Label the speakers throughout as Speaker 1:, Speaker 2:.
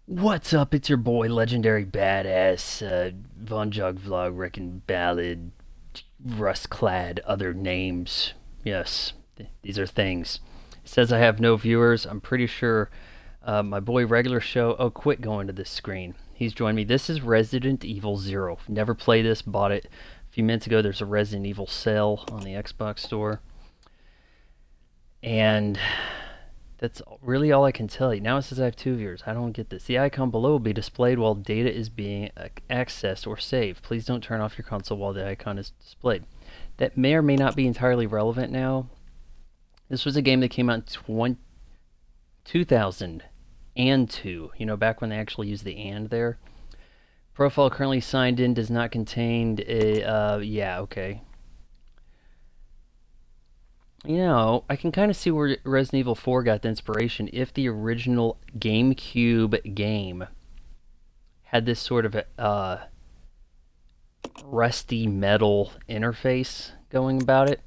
Speaker 1: What's up? It's your boy, legendary badass, Von Jog Vlog, Wrecking Ballad, Rust-clad, other names. Yes, these are things. It says I have no viewers. I'm pretty sure my boy Regular Show. Oh, quit going to this screen. He's joined me. This is Resident Evil Zero. Never played this. Bought it a few minutes ago. There's a Resident Evil sale on the Xbox store, and that's really all I can tell you. Now it says I have 2 viewers. I don't get this. The icon below will be displayed while data is being accessed or saved. Please don't turn off your console while the icon is displayed. That may or may not be entirely relevant now. This was a game that came out in 2002. You know, back when they actually used the "and" there. Profile currently signed in does not contain a, yeah, okay. You know, I can kind of see where Resident Evil 4 got the inspiration. If the original GameCube game had this sort of a rusty metal interface going about it.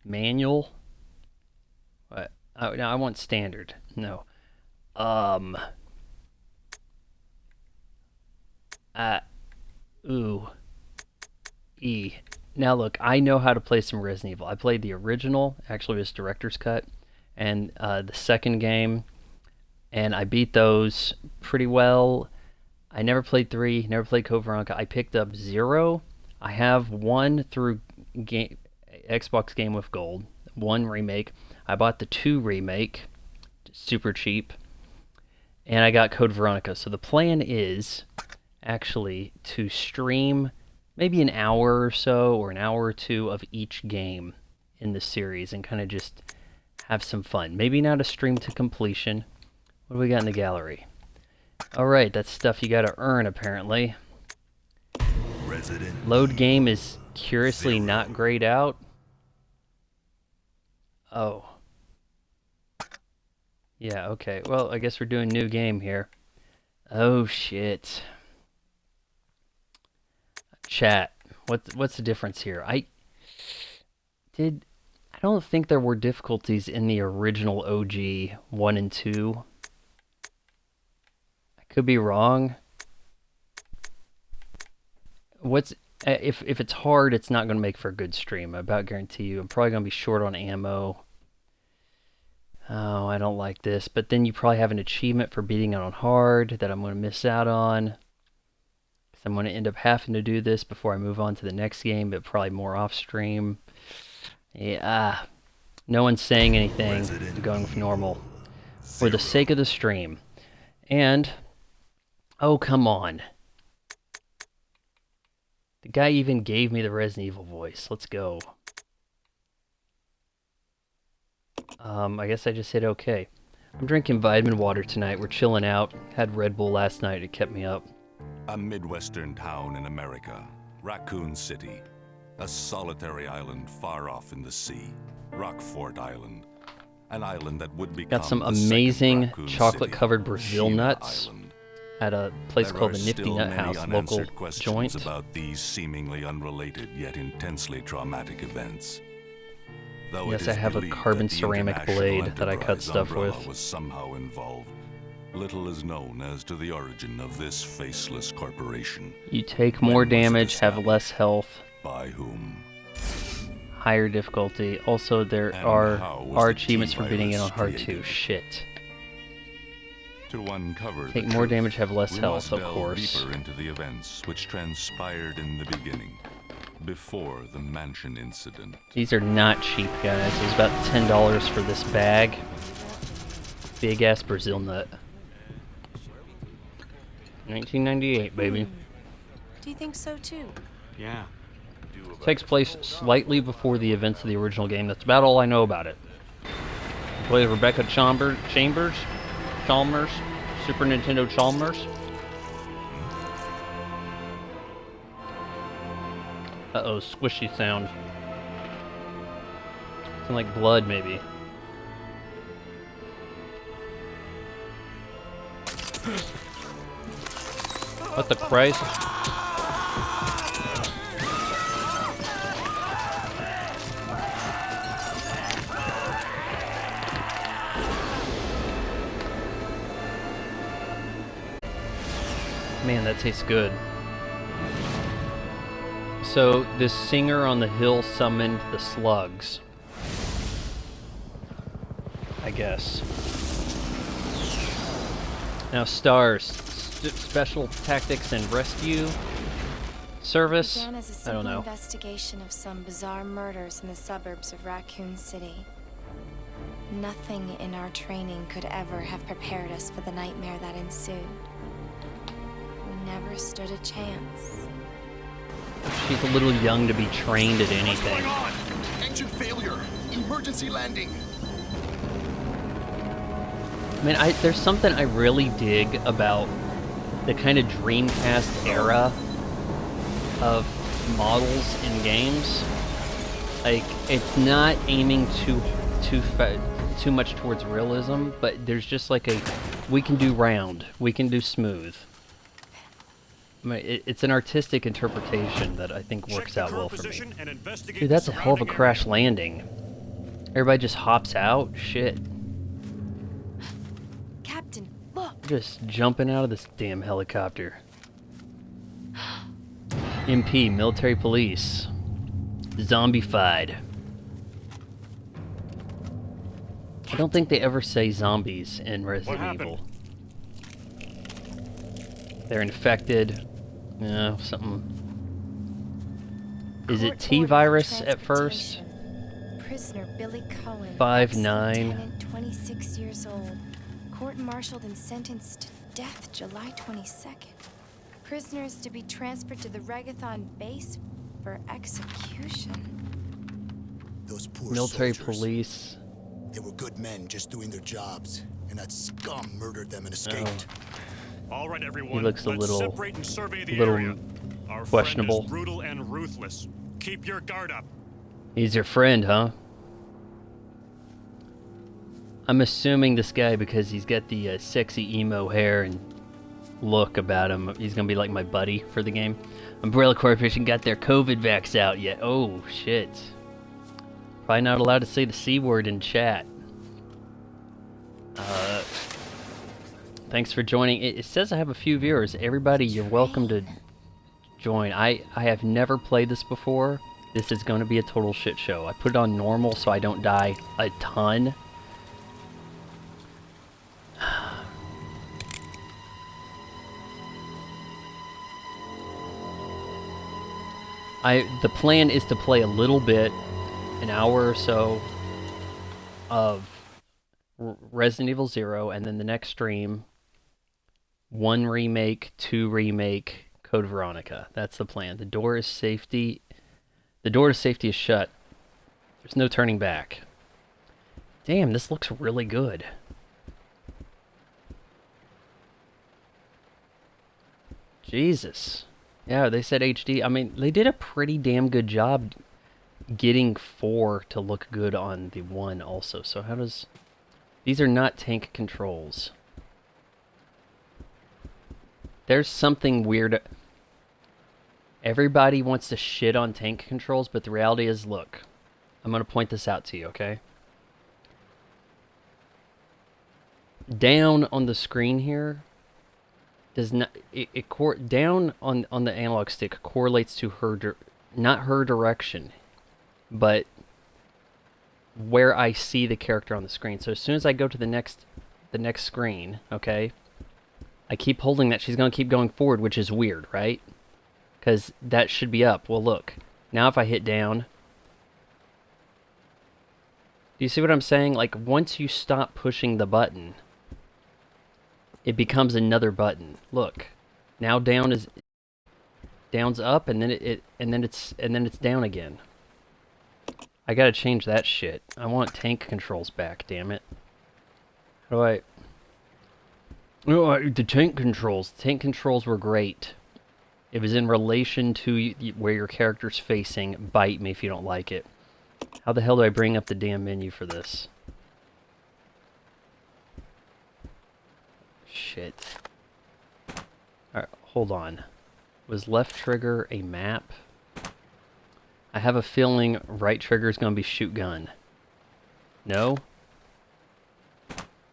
Speaker 1: Manual. What? Oh, no, I want standard. No. Ooh. E. Now look, I know how to play some Resident Evil. I played the original, actually it was director's cut, and the second game, and I beat those pretty well. I never played 3, never played Code Veronica. I picked up 0. I have 1 through Xbox Game with Gold, 1 remake. I bought the 2 remake, super cheap, and I got Code Veronica. So the plan is actually to stream maybe an hour or so, or an hour or two of each game in the series, and kind of just have some fun. Maybe not a stream to completion. What do we got in the gallery? Alright, that's stuff you gotta earn, apparently. Load game is curiously not grayed out. Oh. Yeah, okay. Well, I guess we're doing new game here. Oh, shit. Chat. What's the difference here? I don't think there were difficulties in the original OG 1 and 2. I could be wrong. If it's hard, it's not going to make for a good stream. I about guarantee you. I'm probably going to be short on ammo. Oh, I don't like this. But then you probably have an achievement for beating it on hard that I'm going to miss out on. I'm going to end up having to do this before I move on to the next game, but probably more off stream. Yeah, no one's saying anything. I'm going with normal for the sake of the stream. And, oh, come on. The guy even gave me the Resident Evil voice. Let's go. I guess I just hit OK. I'm drinking vitamin water tonight. We're chilling out. Had Red Bull last night. It kept me up.
Speaker 2: A midwestern town in America, Raccoon City, a solitary island far off in the sea, Rockfort Island, an island that would become
Speaker 1: got some amazing chocolate-covered Brazil nuts at a place called the Nifty Nut House, local joint.
Speaker 2: About these seemingly unrelated yet intensely traumatic events. Though
Speaker 1: yes, I have a carbon ceramic blade that I cut stuff with.
Speaker 2: Was somehow involved. Little is known as to the origin of this faceless corporation.
Speaker 1: You take more damage, have less health.
Speaker 2: By whom?
Speaker 1: Higher difficulty. Also, there are achievements for beating it on hard too. Shit.
Speaker 2: To uncover
Speaker 1: take more damage, have less health, of course.
Speaker 2: Deeper into the events which transpired in the beginning, before the mansion incident.
Speaker 1: These are not cheap, guys. It was about $10 for this bag. Big ass Brazil nut. 1998, baby.
Speaker 3: Do you think so too?
Speaker 4: Yeah.
Speaker 1: Takes place slightly before the events of the original game. That's about all I know about it. Play Rebecca Chalmers, Super Nintendo Chalmers. Uh-oh, squishy sound. Sound like blood, maybe. What the Christ? Man, that tastes good. So, this singer on the hill summoned the slugs. I guess. Now, stars. Special Tactics and Rescue Service?
Speaker 3: Began as a
Speaker 1: I
Speaker 3: simple
Speaker 1: don't know.
Speaker 3: investigation of some bizarre murders in the suburbs of Raccoon City. Nothing in our training could ever have prepared us for the nightmare that ensued. We never stood a chance.
Speaker 1: She's a little young to be trained at
Speaker 4: What's
Speaker 1: anything.
Speaker 4: going on? Engine failure. Emergency landing.
Speaker 1: I mean, there's something I really dig about the kind of Dreamcast era of models in games. Like, it's not aiming too much towards realism, but there's just like we can do round, we can do smooth. I mean, it's an artistic interpretation that I think works out well for me. Dude, that's a hell of a crash landing. Everybody just hops out? Shit.
Speaker 3: Captain, look!
Speaker 1: Just jumping out of this damn helicopter. MP, military police. Zombified. I don't think they ever say zombies in Resident Evil. They're infected. No, something. Is it T-virus at first?
Speaker 3: Prisoner Billy Cohen,
Speaker 1: 5'9".
Speaker 3: Lieutenant, 26 years old. Court-martialed and sentenced to death July 22nd. Prisoners to be transferred to the Regathon base for execution.
Speaker 5: Those poor
Speaker 1: Military
Speaker 5: soldiers.
Speaker 1: police.
Speaker 5: They were good men just doing their jobs, and that scum murdered them and escaped.
Speaker 6: All right, everyone.
Speaker 1: He looks a
Speaker 6: Let's
Speaker 1: little-
Speaker 6: separate and survey the
Speaker 1: little
Speaker 6: area. Our
Speaker 1: questionable.
Speaker 6: friend is brutal and ruthless. Keep your guard up.
Speaker 1: He's your friend, huh? I'm assuming this guy, because he's got the sexy emo hair and look about him, he's gonna be like my buddy for the game. Umbrella Corporation got their COVID vax out yet. Oh, shit. Probably not allowed to say the C word in chat. Thanks for joining. It says I have a few viewers. Everybody, you're welcome to join. I have never played this before. This is going to be a total shit show. I put it on normal so I don't die a ton. The plan is to play a little bit, an hour or so, of Resident Evil 0, and then the next stream, 1 remake, 2 remake, Code Veronica. That's the plan. The door to safety is shut. There's no turning back. Damn, this looks really good. Jesus. Yeah, they said HD. I mean, they did a pretty damn good job getting 4 to look good on the 1 also. So how does... These are not tank controls. There's something weird. Everybody wants to shit on tank controls, but the reality is, look, I'm going to point this out to you, okay? Down on the screen here does not down on the analog stick correlates to her not her direction, but where I see the character on the screen. So as soon as I go to the next screen, okay, I keep holding that. She's going to keep going forward, which is weird, right? Because that should be up. Well, look. Now if I hit down... Do you see what I'm saying? Like, once you stop pushing the button, it becomes another button. Look. Now down's up, and then it's down again. I gotta change that shit. I want tank controls back, damn it. How do I... Oh, the tank controls. Tank controls were great. It was in relation to where your character's facing. Bite me if you don't like it. How the hell do I bring up the damn menu for this? Shit. Alright, hold on. Was left trigger a map? I have a feeling right trigger is going to be shoot gun. No?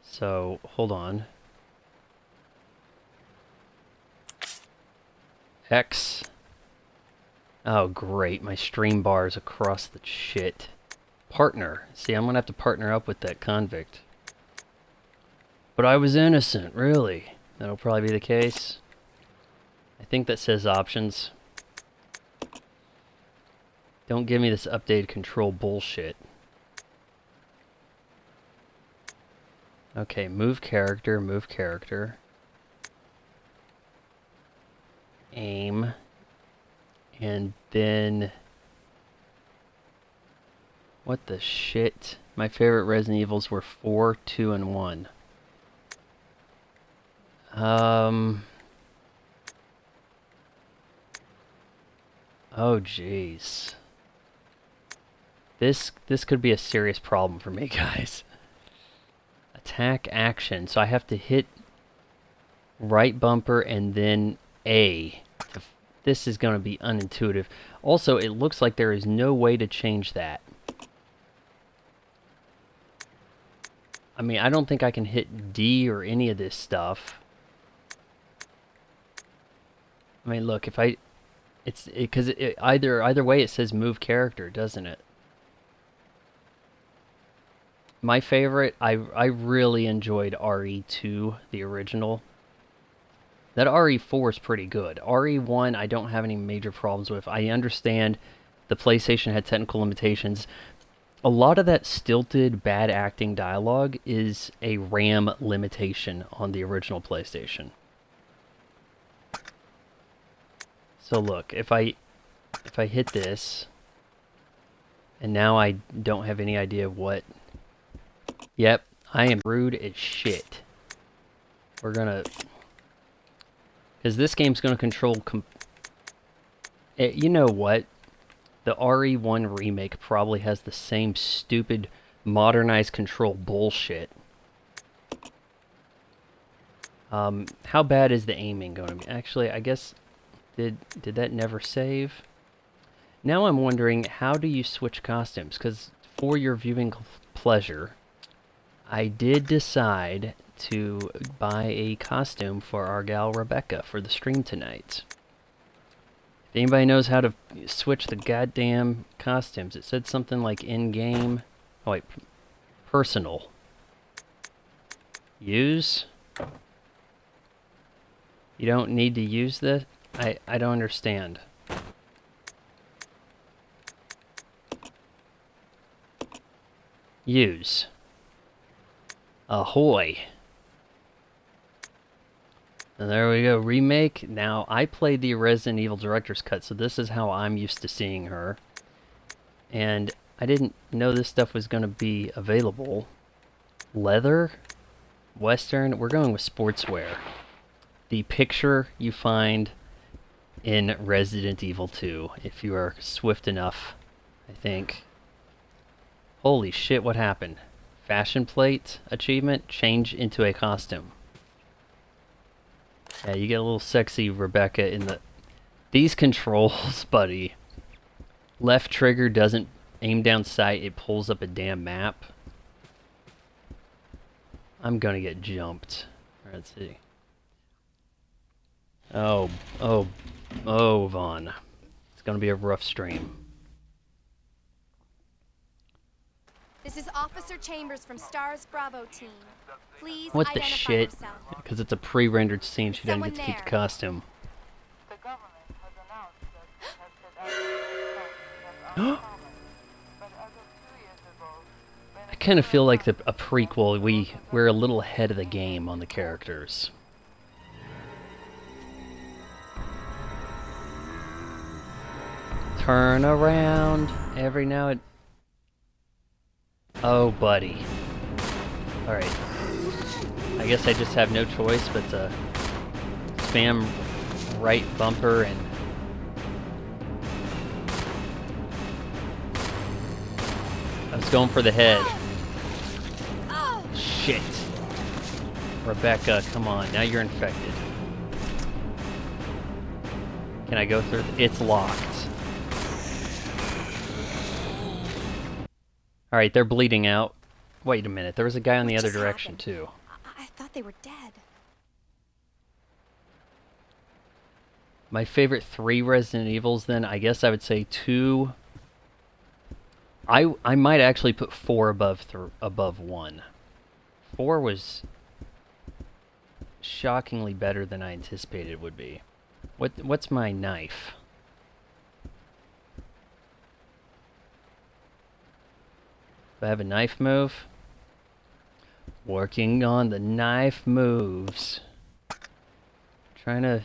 Speaker 1: So, hold on. X. Oh, great. My stream bar is across the shit. Partner. See, I'm gonna have to partner up with that convict. But I was innocent, really. That'll probably be the case. I think that says options. Don't give me this updated control bullshit. Okay, move character, move character. Aim. And then... What the shit? My favorite Resident Evils were 4, 2, and 1. Oh, jeez. This could be a serious problem for me, guys. Attack action. So I have to hit right bumper and then A. This is going to be unintuitive. Also, it looks like there is no way to change that. I mean, I don't think I can hit D or any of this stuff. I mean, look, if I... Because either way it says move character, doesn't it? My favorite, I really enjoyed RE2, the original. That RE4 is pretty good. RE1, I don't have any major problems with. I understand the PlayStation had technical limitations. A lot of that stilted, bad acting dialogue is a RAM limitation on the original PlayStation. So look, if I hit this, and now I don't have any idea what... Yep, I am rude as shit. We're gonna... Because this game's gonna control... you know what? The RE1 remake probably has the same stupid modernized control bullshit. How bad is the aiming going to be? Actually, I guess... Did that never save? Now I'm wondering, how do you switch costumes? Because for your viewing pleasure, I did decide to buy a costume for our gal Rebecca for the stream tonight. If anybody knows how to switch the goddamn costumes, it said something like in-game... Oh wait, personal. Use? You don't need to use this? I don't understand. Use. Ahoy. And there we go, remake. Now, I played the Resident Evil Director's Cut, so this is how I'm used to seeing her. And I didn't know this stuff was going to be available. Leather? Western? We're going with sportswear. The picture you find in Resident Evil 2, if you are swift enough, I think. Holy shit, what happened? Fashion plate achievement, change into a costume. Yeah, you get a little sexy Rebecca in the... These controls, buddy. Left trigger doesn't aim down sight, it pulls up a damn map. I'm gonna get jumped. Let's see. Oh, Vaughn. It's gonna be a rough stream.
Speaker 7: This is Officer Chambers from STARS Bravo team. Please
Speaker 1: What the
Speaker 7: identify
Speaker 1: shit?
Speaker 7: yourself.
Speaker 1: Because it's a pre-rendered scene, she doesn't
Speaker 7: Someone
Speaker 1: get to keep the
Speaker 7: there.
Speaker 1: costume.
Speaker 8: The government has announced that it has tested out tests that are uncommon. But as of 2 years ago,
Speaker 1: I kind of feel like a prequel, we're a little ahead of the game on the characters. Turn around every now and... Oh, buddy. Alright. I guess I just have no choice but to spam right bumper and... I was going for the head. Shit. Rebecca, come on. Now you're infected. Can I go through? It's locked. Alright, they're bleeding out. Wait a minute, there was a guy on the
Speaker 7: What
Speaker 1: other
Speaker 7: just
Speaker 1: direction,
Speaker 7: happened?
Speaker 1: too.
Speaker 7: I thought they were dead.
Speaker 1: My favorite 3 Resident Evils, then, I guess I would say 2. I might actually put 4 above 1. 4 was shockingly better than I anticipated it would be. What's my knife? Do I have a knife move? Working on the knife moves. Trying to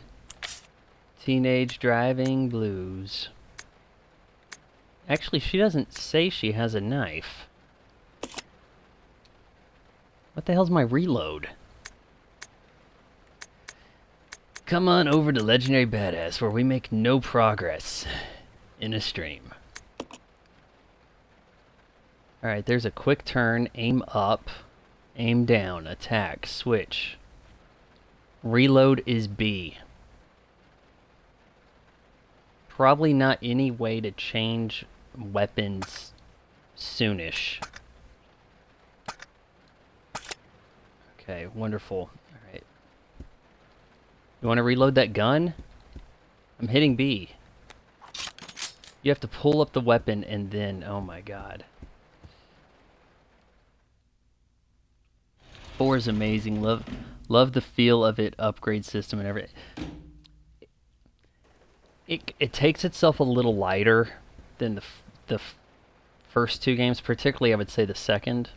Speaker 1: teenage driving blues. Actually, she doesn't say she has a knife. What the hell's my reload? Come on over to Legendary Badass, where we make no progress in a stream. Alright, there's a quick turn, aim up, aim down, attack, switch. Reload is B. Probably not any way to change weapons soonish. Okay, wonderful. Alright. You want to reload that gun? I'm hitting B. You have to pull up the weapon and then... Oh my god. 4 is amazing. Love the feel of it, upgrade system and everything. It takes itself a little lighter than the first 2 games, particularly I would say the second.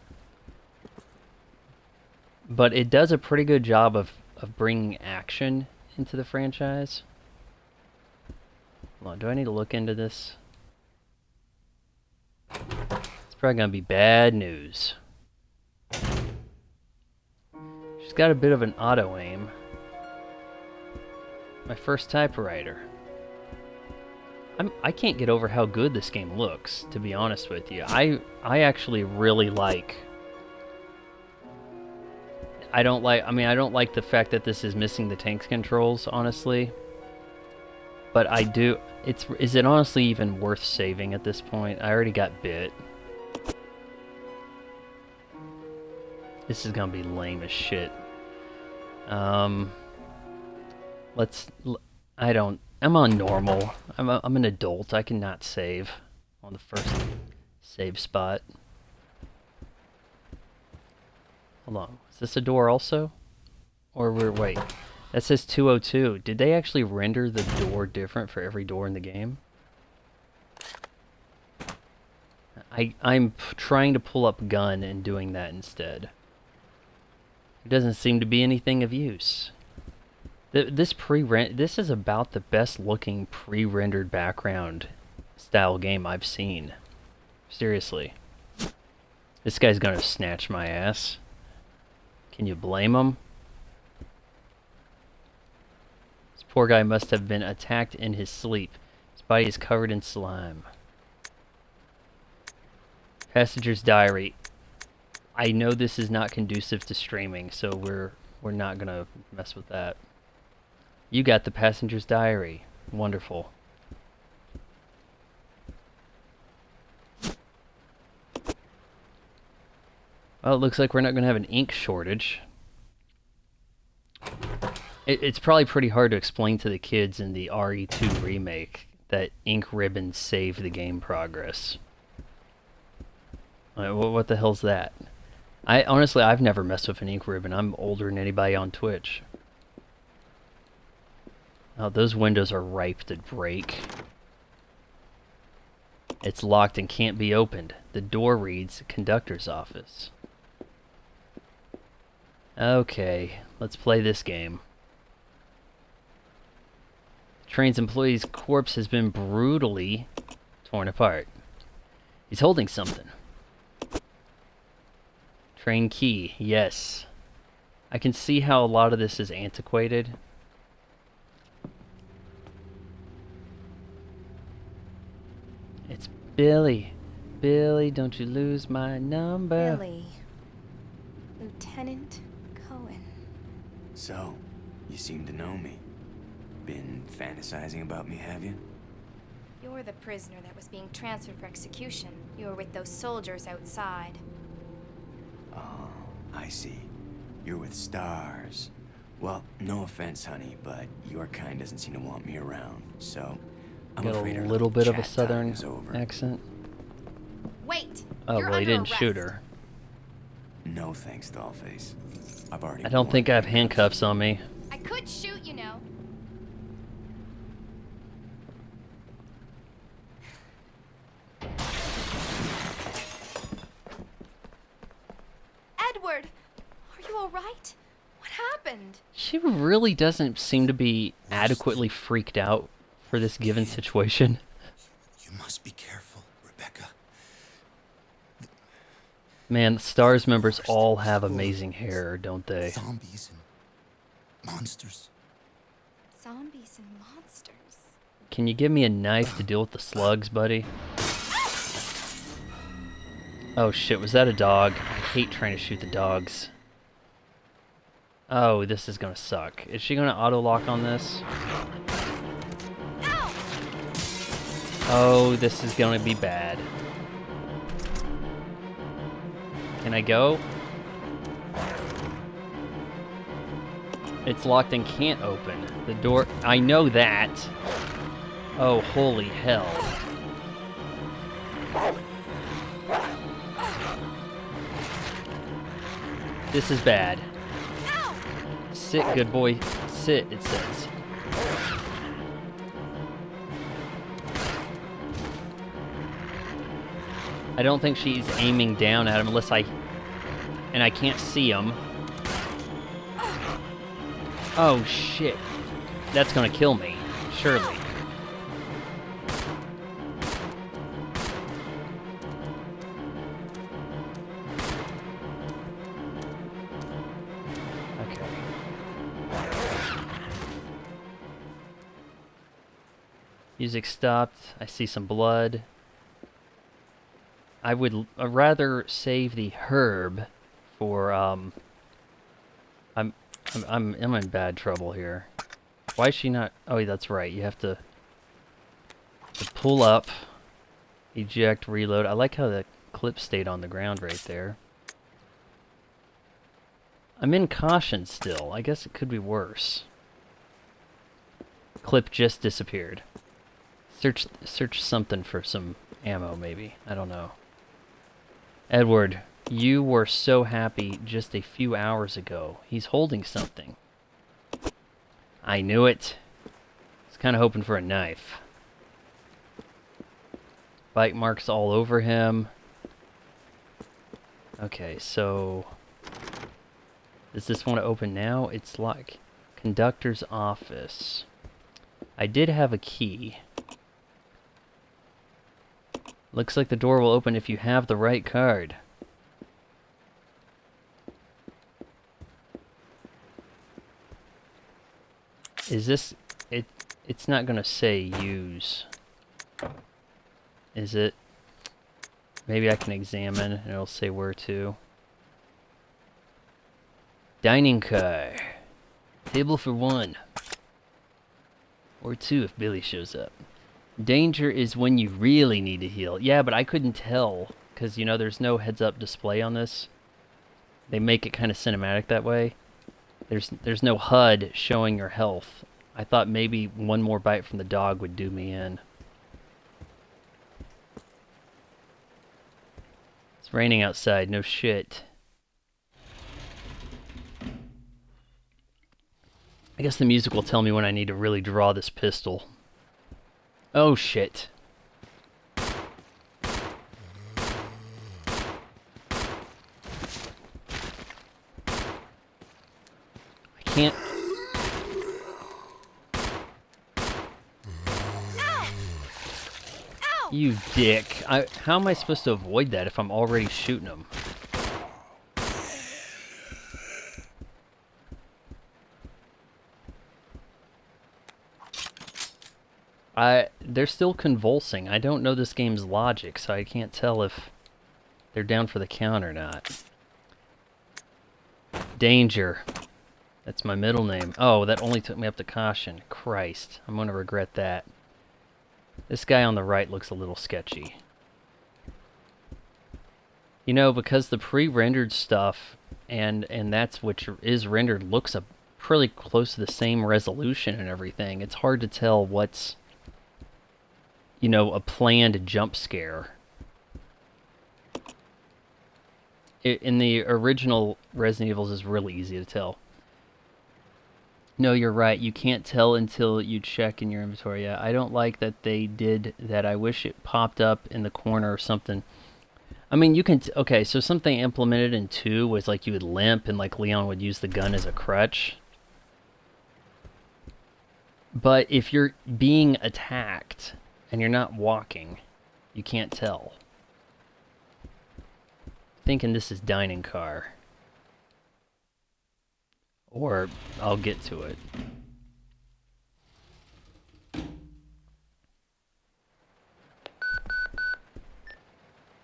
Speaker 1: But it does a pretty good job of bringing action into the franchise. Hold on, do I need to look into this? It's probably going to be bad news. She's got a bit of an auto-aim. My first typewriter. I can't get over how good this game looks, to be honest with you. I actually really like... I don't like the fact that this is missing the tank controls, honestly. But I do... Is it honestly even worth saving at this point? I already got bit. This is gonna be lame as shit. I'm on normal. I'm an adult. I cannot save on the first save spot. Hold on. Is this a door also? Or wait. That says 202. Did they actually render the door different for every door in the game? I'm trying to pull up gun and doing that instead. It doesn't seem to be anything of use. This is about the best looking pre-rendered background style game I've seen. Seriously. This guy's gonna snatch my ass. Can you blame him? This poor guy must have been attacked in his sleep. His body is covered in slime. Passenger's diary. I know this is not conducive to streaming, so we're not gonna mess with that. You got the passenger's diary. Wonderful. Well, it looks like we're not going to have an ink shortage. It's probably pretty hard to explain to the kids in the RE2 remake that ink ribbons save the game progress. What the hell's that? Honestly, I've never messed with an ink ribbon. I'm older than anybody on Twitch. Oh, those windows are ripe to break. It's locked and can't be opened. The door reads, conductor's office. Okay, let's play this game. Train's employee's corpse has been brutally torn apart. He's holding something. Train key, yes. I can see how a lot of this is antiquated. It's Billy. Billy, don't you lose my number.
Speaker 3: Billy. Lieutenant Cohen.
Speaker 9: So, you seem to know me. Been fantasizing about me, have you?
Speaker 3: You're the prisoner that was being transferred for execution. You were with those soldiers outside.
Speaker 9: Oh, I see. You're with Stars. Well, no offense, honey, but your kind doesn't seem to want me around, so I'm
Speaker 1: Got
Speaker 9: afraid
Speaker 1: a
Speaker 9: our
Speaker 1: little bit of a
Speaker 9: chat time
Speaker 1: southern
Speaker 9: is over.
Speaker 1: accent.
Speaker 7: Wait!
Speaker 1: Oh,
Speaker 7: You're
Speaker 1: well, he
Speaker 7: under
Speaker 1: didn't shoot
Speaker 7: arrest.
Speaker 1: her.
Speaker 9: No thanks, Dollface. I've already.
Speaker 1: I don't think I have handcuffs on me.
Speaker 7: I could shoot, you know. Edward! Are you alright? What happened?
Speaker 1: She really doesn't seem to be adequately freaked out for this given situation.
Speaker 5: You must be careful, Rebecca.
Speaker 1: Man, the STARS members all have amazing hair, don't they?
Speaker 5: Zombies and monsters.
Speaker 7: Zombies and monsters.
Speaker 1: Can you give me a knife to deal with the slugs, buddy? Oh shit, was that a dog? I hate trying to shoot the dogs. Oh, this is gonna suck. Is she gonna auto-lock on this?
Speaker 7: Ow!
Speaker 1: Oh, this is gonna be bad. Can I go? It's locked and can't open. The door... I know that. Oh, holy hell. This is bad.
Speaker 7: Ow!
Speaker 1: Sit, good boy. Sit, it says. I don't think she's aiming down at him unless I... And I can't see him. Oh, shit. That's gonna kill me. Surely. Okay. Music stopped. I see some blood. I would rather save the herb for I'm in bad trouble here. Why is she not? Oh, that's right. You have to pull up, eject, reload. I like how the clip stayed on the ground right there. I'm in caution still. I guess it could be worse. Clip just disappeared. Search something for some ammo, maybe. I don't know. Edward, you were so happy just a few hours ago. He's holding something. I knew it. I was kind of hoping for a knife. Bite marks all over him. Okay, so... Does this want to open now? It's like conductor's office. I did have a key. Looks like the door will open if you have the right card. Is this... It's not gonna say use. Is it? Maybe I can examine and it'll say where to. Dining car. Table for 1. Or 2 if Billy shows up. Danger is when you really need to heal. Yeah, but I couldn't tell. Because, you know, there's no heads-up display on this. They make it kind of cinematic that way. There's no HUD showing your health. I thought maybe one more bite from the dog would do me in. It's raining outside, no shit. I guess the music will tell me when I need to really draw this pistol. Oh shit. I can't... You dick. How am I supposed to avoid that if I'm already shooting him? They're still convulsing. I don't know this game's logic, so I can't tell if they're down for the count or not. Danger. That's my middle name. Oh, that only took me up to caution. Christ. I'm gonna regret that. This guy on the right looks a little sketchy. You know, because the pre-rendered stuff and that's what is rendered looks pretty close to the same resolution and everything. It's hard to tell what's, you know, a planned jump scare. In the original Resident Evils is really easy to tell. No, you're right. You can't tell until you check in your inventory. Yeah, I don't like that they did that. I wish it popped up in the corner or something. I mean, you can... okay, so something implemented in 2 was like you would limp and like Leon would use the gun as a crutch. But if you're being attacked and you're not walking, you can't tell. Thinking this is dining car. Or I'll get to it.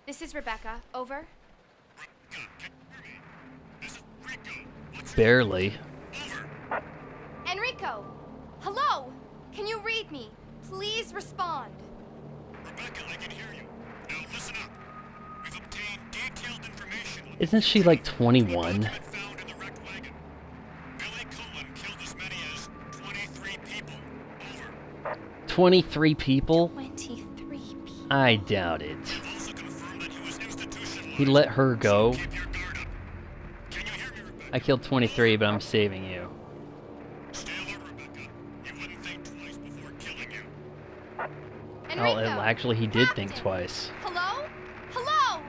Speaker 7: This is Rebecca. Over.
Speaker 1: Barely.
Speaker 7: Enrico! Hello! Can you read me? Please respond.
Speaker 6: Rebecca, I can hear you. Now listen up. We've obtained detailed information.
Speaker 1: Isn't she like 21?
Speaker 6: Found in the wrecked wagon. Billy Cullen killed as many as 23 people. Over.
Speaker 1: 23 people?
Speaker 3: 23 people.
Speaker 1: I doubt it.
Speaker 6: Also confirmed that he was institutionalized.
Speaker 1: He let her go.
Speaker 6: Keep your guard up. Can you hear me, Rebecca?
Speaker 1: I killed 23, but I'm saving you.
Speaker 6: Stay alert, Rebecca. He wouldn't think twice before killing you.
Speaker 7: Enrico!
Speaker 1: Actually, he did think
Speaker 7: Captain!
Speaker 1: twice.
Speaker 7: Hello? Hello?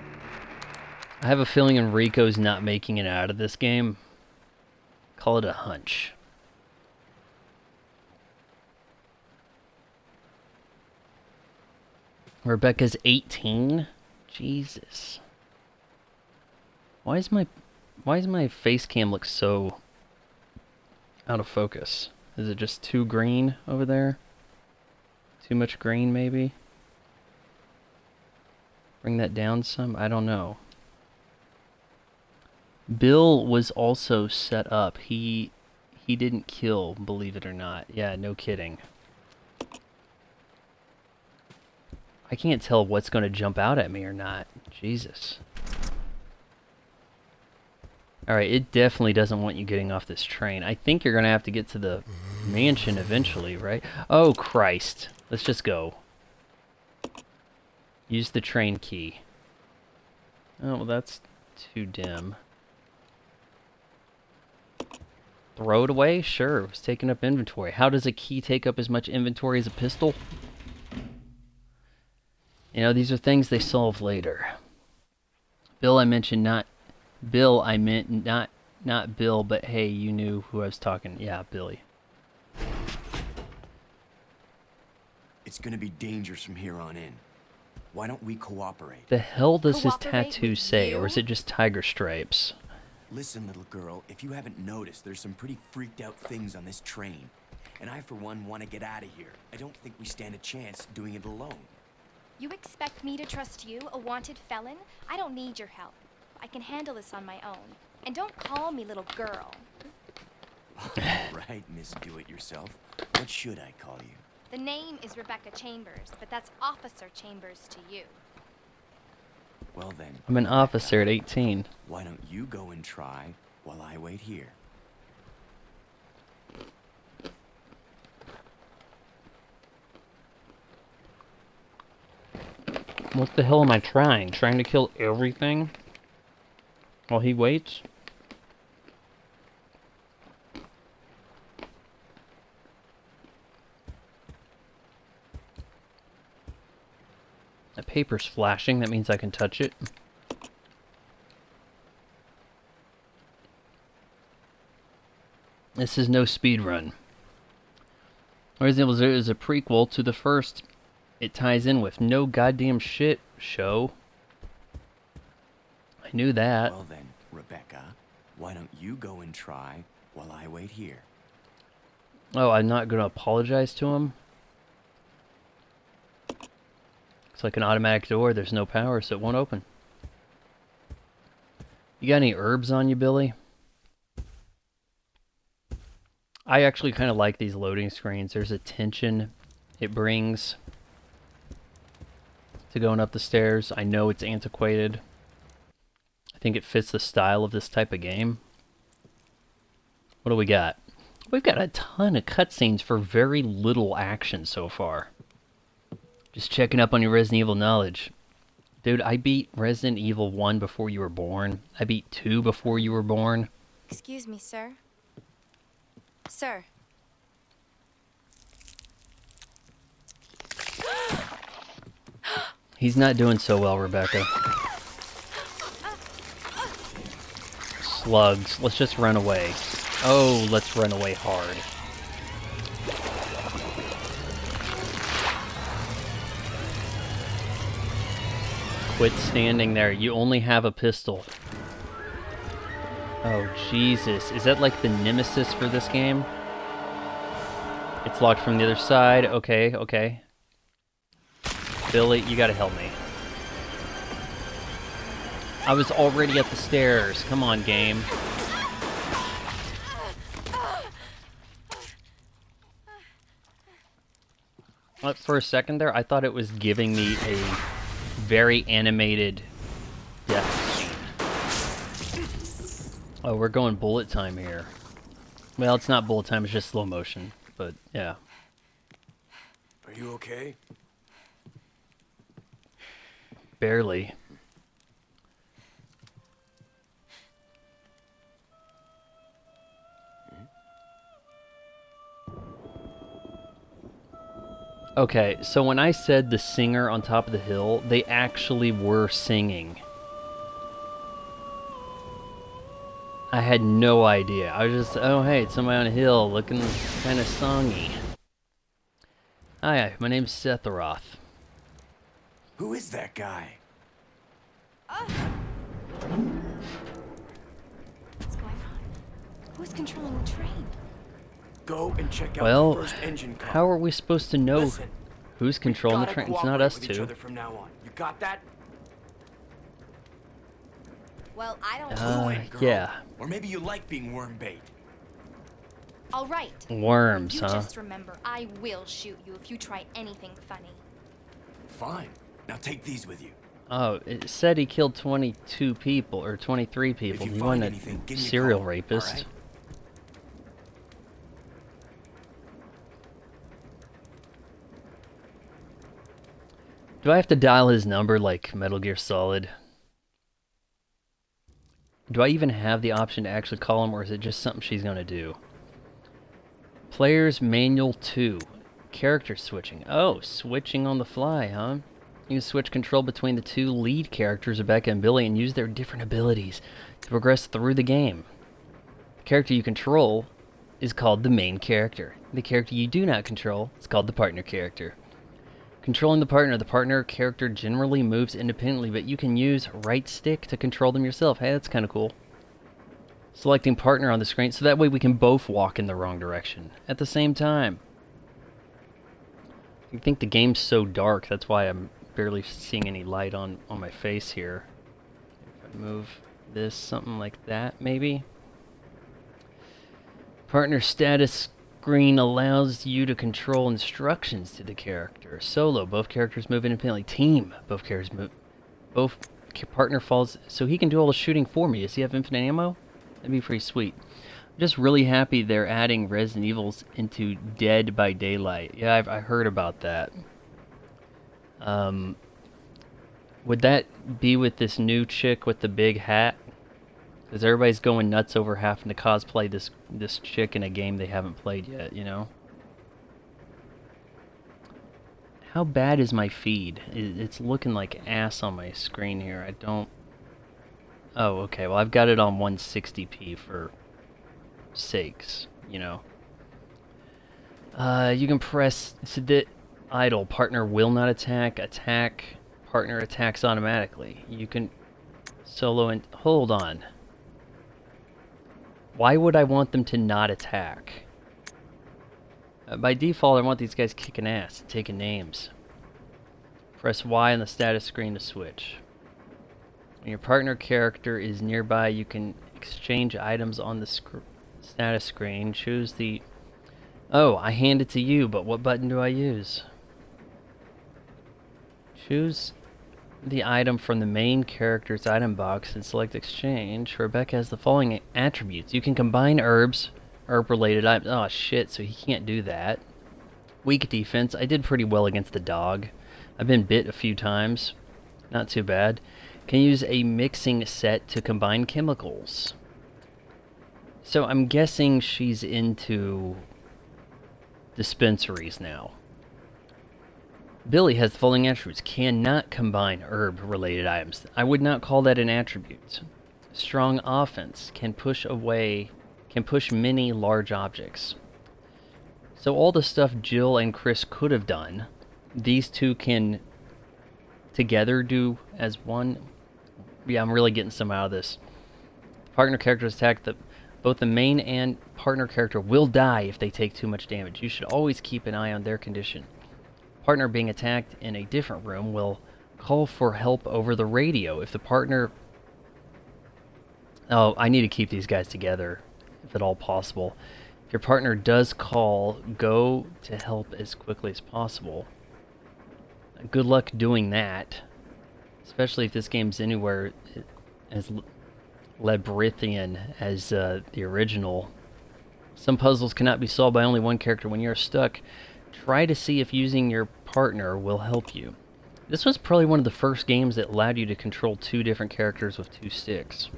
Speaker 1: I have a feeling Enrico's not making it out of this game. Call it a hunch. Rebecca's 18? Jesus. Why is my face cam look so out of focus? Is it just too green over there? Too much green, maybe? Bring that down some? I don't know. Bill was also set up. He didn't kill, believe it or not. Yeah, no kidding. I can't tell what's going to jump out at me or not. Jesus. Alright, it definitely doesn't want you getting off this train. I think you're going to have to get to the mansion eventually, right? Oh, Christ. Let's just go. Use the train key. Oh, well, that's too dim. Throw it away? Sure, it was taking up inventory. How does a key take up as much inventory as a pistol? You know, these are things they solve later. Bill, I mentioned not... Bill, I meant not Bill, but hey, you knew who I was talking. Yeah, Billy.
Speaker 9: It's gonna be dangerous from here on in. Why don't we cooperate?
Speaker 1: The hell does his
Speaker 7: Cooperate
Speaker 1: tattoo
Speaker 7: with
Speaker 1: say,
Speaker 7: you?
Speaker 1: or is it just tiger stripes?
Speaker 9: Listen, little girl, if you haven't noticed, there's some pretty freaked out things on this train. And I, for one, want to get out of here. I don't think we stand a chance doing it alone.
Speaker 7: You expect me to trust you, a wanted felon? I don't need your help. I can handle this on my own. And don't call me little girl.
Speaker 9: Right, Miss Do-It-Yourself. What should I call you?
Speaker 7: The name is Rebecca Chambers, but that's Officer Chambers to you.
Speaker 9: Well then,
Speaker 1: I'm an officer at 18.
Speaker 9: why don't you go and try while I wait here?
Speaker 1: What the hell am I trying? Trying to kill everything? While he waits? That paper's flashing, that means I can touch it. This is no speed run. Resident Evil 0 is a prequel to the first. It ties in with no goddamn shit, show. I knew that.
Speaker 9: Well then, Rebecca, why don't you go and try while I wait here?
Speaker 1: Oh, I'm not gonna apologize to him? It's like an automatic door, there's no power, so it won't open. You got any herbs on you, Billy? I actually kind of like these loading screens. There's a tension it brings to going up the stairs. I know it's antiquated. I think it fits the style of this type of game. What do we got? We've got a ton of cutscenes for very little action so far. Just checking up on your Resident Evil knowledge. Dude, I beat Resident Evil 1 before you were born. I beat 2 before you were born.
Speaker 3: Excuse me, sir. Sir.
Speaker 1: He's not doing so well, Rebecca. Slugs. Let's just run away. Oh, let's run away hard. Quit standing there. You only have a pistol. Oh, Jesus. Is that like the nemesis for this game? It's locked from the other side. Okay, okay. Billy, you gotta help me. I was already at the stairs. Come on, game. For a second there, I thought it was giving me a very animated death scene. Oh, we're going bullet time here. Well, it's not bullet time, it's just slow motion. But, yeah.
Speaker 9: Are you okay?
Speaker 1: Barely. Okay, so when I said the singer on top of the hill, they actually were singing. I had no idea. I was just, oh hey, it's somebody on a hill looking kind of songy. Hi, my name's Sephiroth.
Speaker 9: Who is that guy?
Speaker 7: What's going on? Who's controlling the train?
Speaker 9: Go and check out
Speaker 1: Well,
Speaker 9: the first engine car.
Speaker 1: how are we supposed to know
Speaker 9: Listen,
Speaker 1: who's controlling the
Speaker 9: gotta
Speaker 1: train? It's not
Speaker 9: cooperate
Speaker 1: us
Speaker 9: with each
Speaker 1: two.
Speaker 9: other from now on. You got that?
Speaker 7: Well, I don't.
Speaker 9: Who in, girl?
Speaker 1: Yeah.
Speaker 9: Or maybe you like being worm bait.
Speaker 7: All right.
Speaker 1: Worms,
Speaker 7: You
Speaker 1: huh?
Speaker 7: just remember, I will shoot you if you try anything funny.
Speaker 9: Fine. Now take these with you.
Speaker 1: Oh, it said he killed 22 people, or 23 people.
Speaker 9: you
Speaker 1: He
Speaker 9: find
Speaker 1: wasn't
Speaker 9: anything,
Speaker 1: a
Speaker 9: give me a
Speaker 1: serial
Speaker 9: call,
Speaker 1: rapist.
Speaker 9: alright?
Speaker 1: Do I have to dial his number like Metal Gear Solid? Do I even have the option to actually call him, or is it just something she's gonna do? Player's Manual 2. Character switching. Oh, switching on the fly, huh? You can switch control between the two lead characters, Rebecca and Billy, and use their different abilities to progress through the game. The character you control is called the main character. The character you do not control is called the partner character. Controlling the partner character generally moves independently, but you can use right stick to control them yourself. Hey, that's kind of cool. Selecting partner on the screen, so that way we can both walk in the wrong direction at the same time. I think the game's so dark, that's why I'm barely seeing any light on my face here. If I move this, something like that, maybe? Partner status screen allows you to control instructions to the character. Solo, both characters move independently. Team, both characters move. Both partner falls, so he can do all the shooting for me. Does he have infinite ammo? That'd be pretty sweet. I'm just really happy they're adding Resident Evils into Dead by Daylight. Yeah, I heard about that. Would that be with this new chick with the big hat? Because everybody's going nuts over having to cosplay this chick in a game they haven't played yet, you know? How bad is my feed? It's looking like ass on my screen here. I don't... Oh, okay. Well, I've got it on 160p for sakes, you know. You can press idle. Partner will not attack. Attack. Partner attacks automatically. You can solo and... Hold on. Why would I want them to not attack? By default, I want these guys kicking ass, taking names. Press Y on the status screen to switch. When your partner character is nearby, you can exchange items on the status screen. Choose the... Oh, I hand it to you, but what button do I use? Choose the item from the main character's item box and select exchange. Rebecca has the following attributes. You can combine herbs herb-related items. Oh, shit, so he can't do that. Weak defense. I did pretty well against the dog. I've been bit a few times. Not too bad. Can use a mixing set to combine chemicals. So I'm guessing she's into dispensaries now. Billy has the following attributes. Cannot combine herb-related items. I would not call that an attribute. Strong offense. Can push many large objects. So all the stuff Jill and Chris could have done, these two can together do as one. Yeah, I'm really getting some out of this. Partner characters attack both the main and partner character will die if they take too much damage. You should always keep an eye on their condition. Partner being attacked in a different room will call for help over the radio. If the partner... Oh, I need to keep these guys together, if at all possible. If your partner does call, go to help as quickly as possible. Good luck doing that. Especially if this game's anywhere as labyrinthian as the original. Some puzzles cannot be solved by only one character. When you're stuck, try to see if using your partner will help you. This was probably one of the first games that allowed you to control two different characters with two sticks.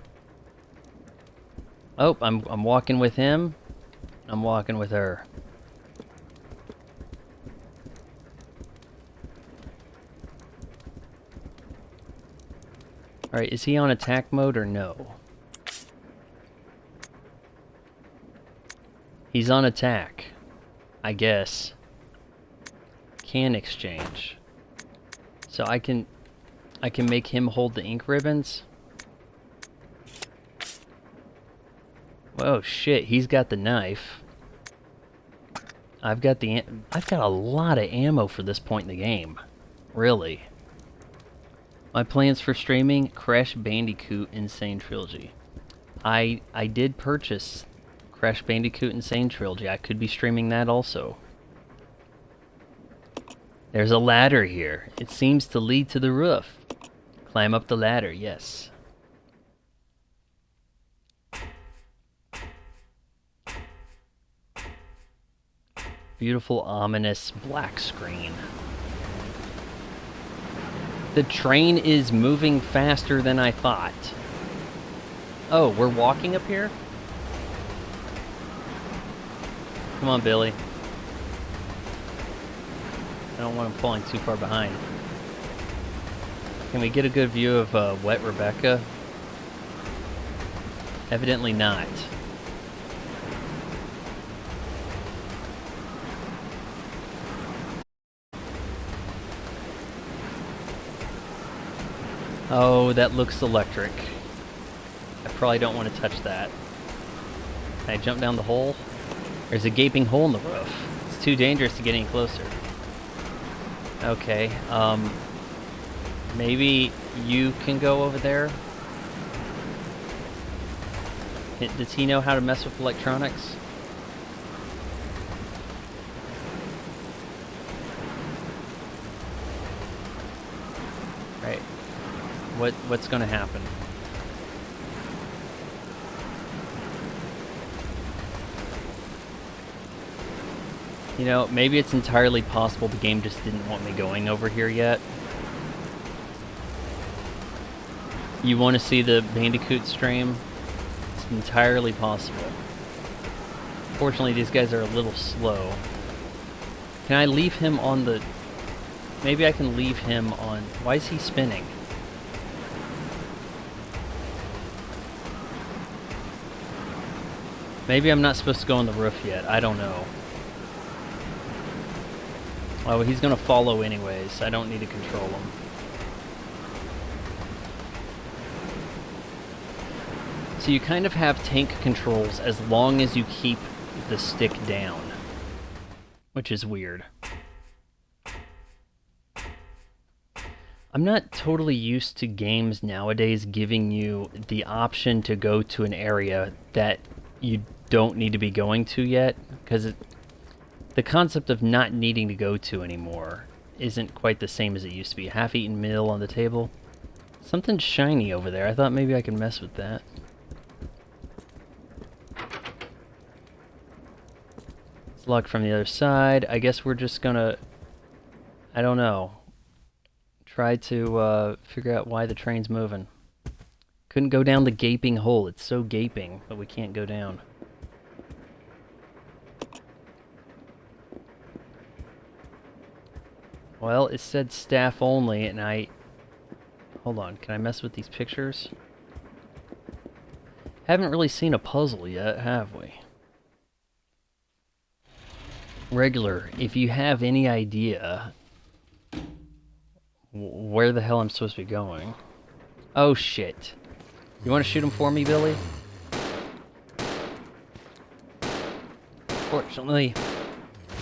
Speaker 1: Oh, I'm walking with him. I'm walking with her. Alright, is he on attack mode or no? He's on attack, I guess. Can exchange. So I can make him hold the ink ribbons. Whoa, shit, he's got the knife. I've got a lot of ammo for this point in the game. Really. My plans for streaming Crash Bandicoot Insane Trilogy. I did purchase Crash Bandicoot Insane Trilogy. I could be streaming that also. There's a ladder here. It seems to lead to the roof. Climb up the ladder, yes. Beautiful, ominous black screen. The train is moving faster than I thought. Oh, we're walking up here? Come on, Billy. I don't want him falling too far behind. Can we get a good view of Wet Rebecca? Evidently not. Oh, that looks electric. I probably don't want to touch that. Can I jump down the hole? There's a gaping hole in the roof. It's too dangerous to get any closer. Okay, maybe you can go over there? Does he know how to mess with electronics? Right. What's gonna happen? You know, maybe it's entirely possible the game just didn't want me going over here yet. You want to see the Bandicoot stream? It's entirely possible. Fortunately, these guys are a little slow. Can I leave him on the... Maybe I can leave him on... Why is he spinning? Maybe I'm not supposed to go on the roof yet. I don't know. Oh, he's gonna follow anyways. I don't need to control him. So you kind of have tank controls as long as you keep the stick down. Which is weird. I'm not totally used to games nowadays giving you the option to go to an area that you don't need to be going to yet, because the concept of not needing to go to anymore isn't quite the same as it used to be. Half-eaten meal on the table. Something shiny over there. I thought maybe I could mess with that. locked from the other side. I guess we're just gonna, I don't know, try to figure out why the train's moving. Couldn't go down the gaping hole. It's so gaping, but we can't go down. Well, it said staff only, and hold on, can I mess with these pictures? Haven't really seen a puzzle yet, have we? Regular, if you have any idea where the hell I'm supposed to be going. Oh shit. You want to shoot him for me, Billy? Fortunately,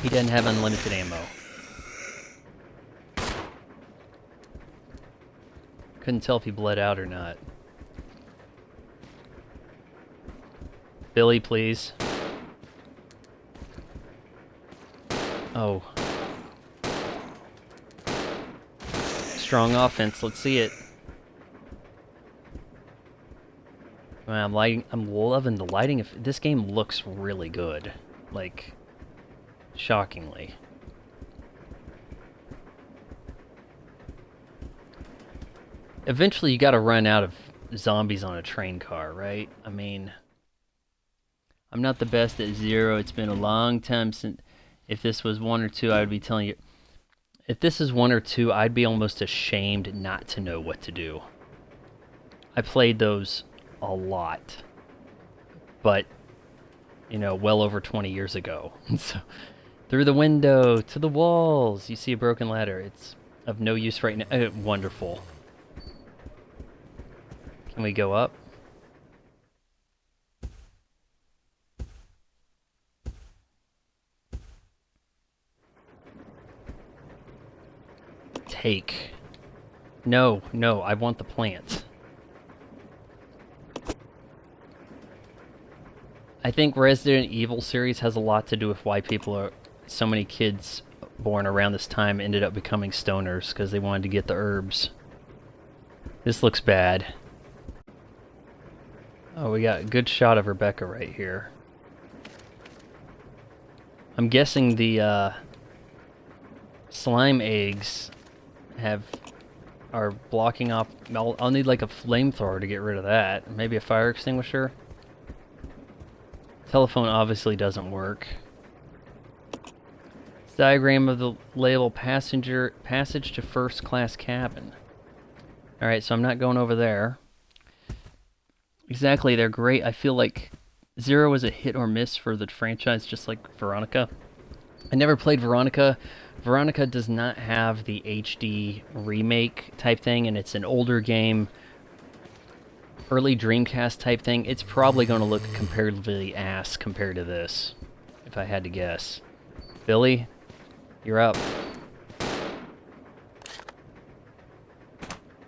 Speaker 1: he doesn't have unlimited ammo. Couldn't tell if he bled out or not. Billy, please. Oh. Strong offense, let's see it. Man, I'm loving the lighting. This game looks really good. Like, shockingly. Eventually you gotta run out of zombies on a train car, right? I mean, I'm not the best at Zero. It's been a long time since... If this was 1 or 2, I would be telling you... If this is 1 or 2, I'd be almost ashamed not to know what to do. I played those a lot. But, you know, well over 20 years ago. So, through the window, to the walls, you see a broken ladder. It's of no use right now. Wonderful. Can we go up? Take. No, no, I want the plant. I think Resident Evil series has a lot to do with why so many kids born around this time ended up becoming stoners, because they wanted to get the herbs. This looks bad. Oh, we got a good shot of Rebecca right here. I'm guessing the slime eggs are blocking off... I'll need like a flamethrower to get rid of that. Maybe a fire extinguisher. Telephone obviously doesn't work. Diagram of the label passage to first class cabin. Alright, so I'm not going over there. Exactly, they're great. I feel like Zero was a hit or miss for the franchise, just like Veronica. I never played Veronica. Veronica does not have the HD remake type thing, and it's an older game, early Dreamcast type thing. It's probably going to look comparatively ass compared to this, if I had to guess. Billy, you're up.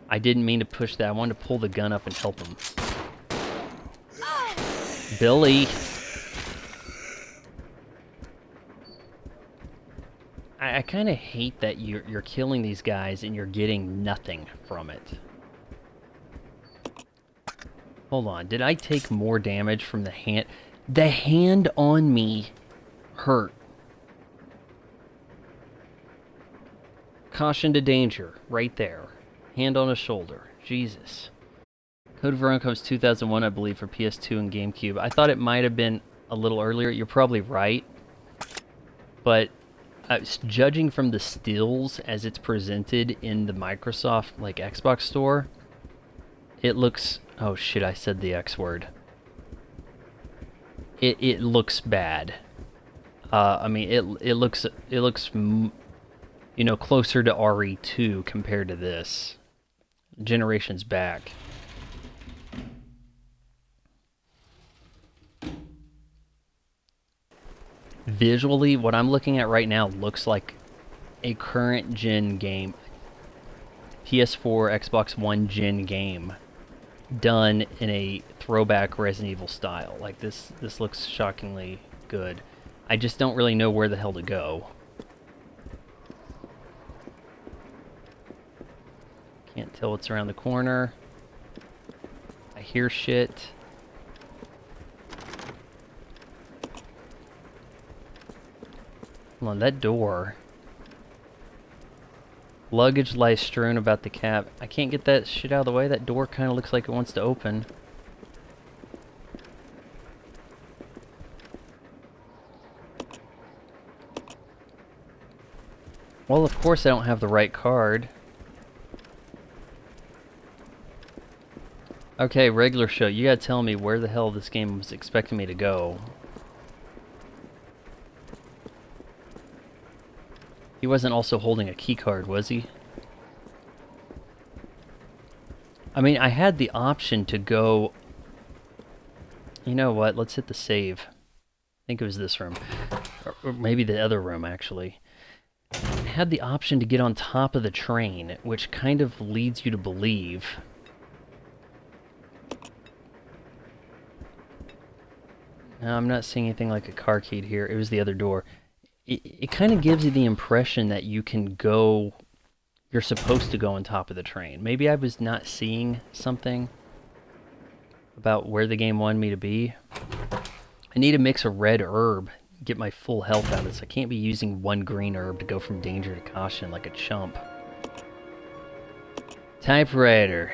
Speaker 1: I didn't mean to push that. I wanted to pull the gun up and help him. Billy! I kind of hate that you're killing these guys and you're getting nothing from it. Hold on, did I take more damage from the hand? The hand on me hurt. Caution to danger, right there. Hand on a shoulder. Jesus. Code Veronica was 2001, I believe, for PS2 and GameCube. I thought it might have been a little earlier. You're probably right. But judging from the stills as it's presented in the Microsoft, like, Xbox store, it looks... Oh shit, I said the X word. It looks bad. I mean, it looks, you know, closer to RE2 compared to this. Generations back. Visually, what I'm looking at right now looks like a current gen game. PS4, Xbox One gen game. Done in a throwback Resident Evil style. Like, this looks shockingly good. I just don't really know where the hell to go. Can't tell what's around the corner. I hear shit. Hold on, that door. Luggage lies strewn about the cab. I can't get that shit out of the way. That door kind of looks like it wants to open. Well, of course I don't have the right card. Okay, regular show. You gotta tell me where the hell this game was expecting me to go. He wasn't also holding a key card, was he? I mean, I had the option to go... You know what? Let's hit the save. I think it was this room. Or maybe the other room, actually. I had the option to get on top of the train, which kind of leads you to believe... No, I'm not seeing anything like a car key here. It was the other door. It kind of gives you the impression that you can go... You're supposed to go on top of the train. Maybe I was not seeing something about where the game wanted me to be. I need to mix a red herb, get my full health out of this. I can't be using one green herb to go from danger to caution like a chump. Typewriter.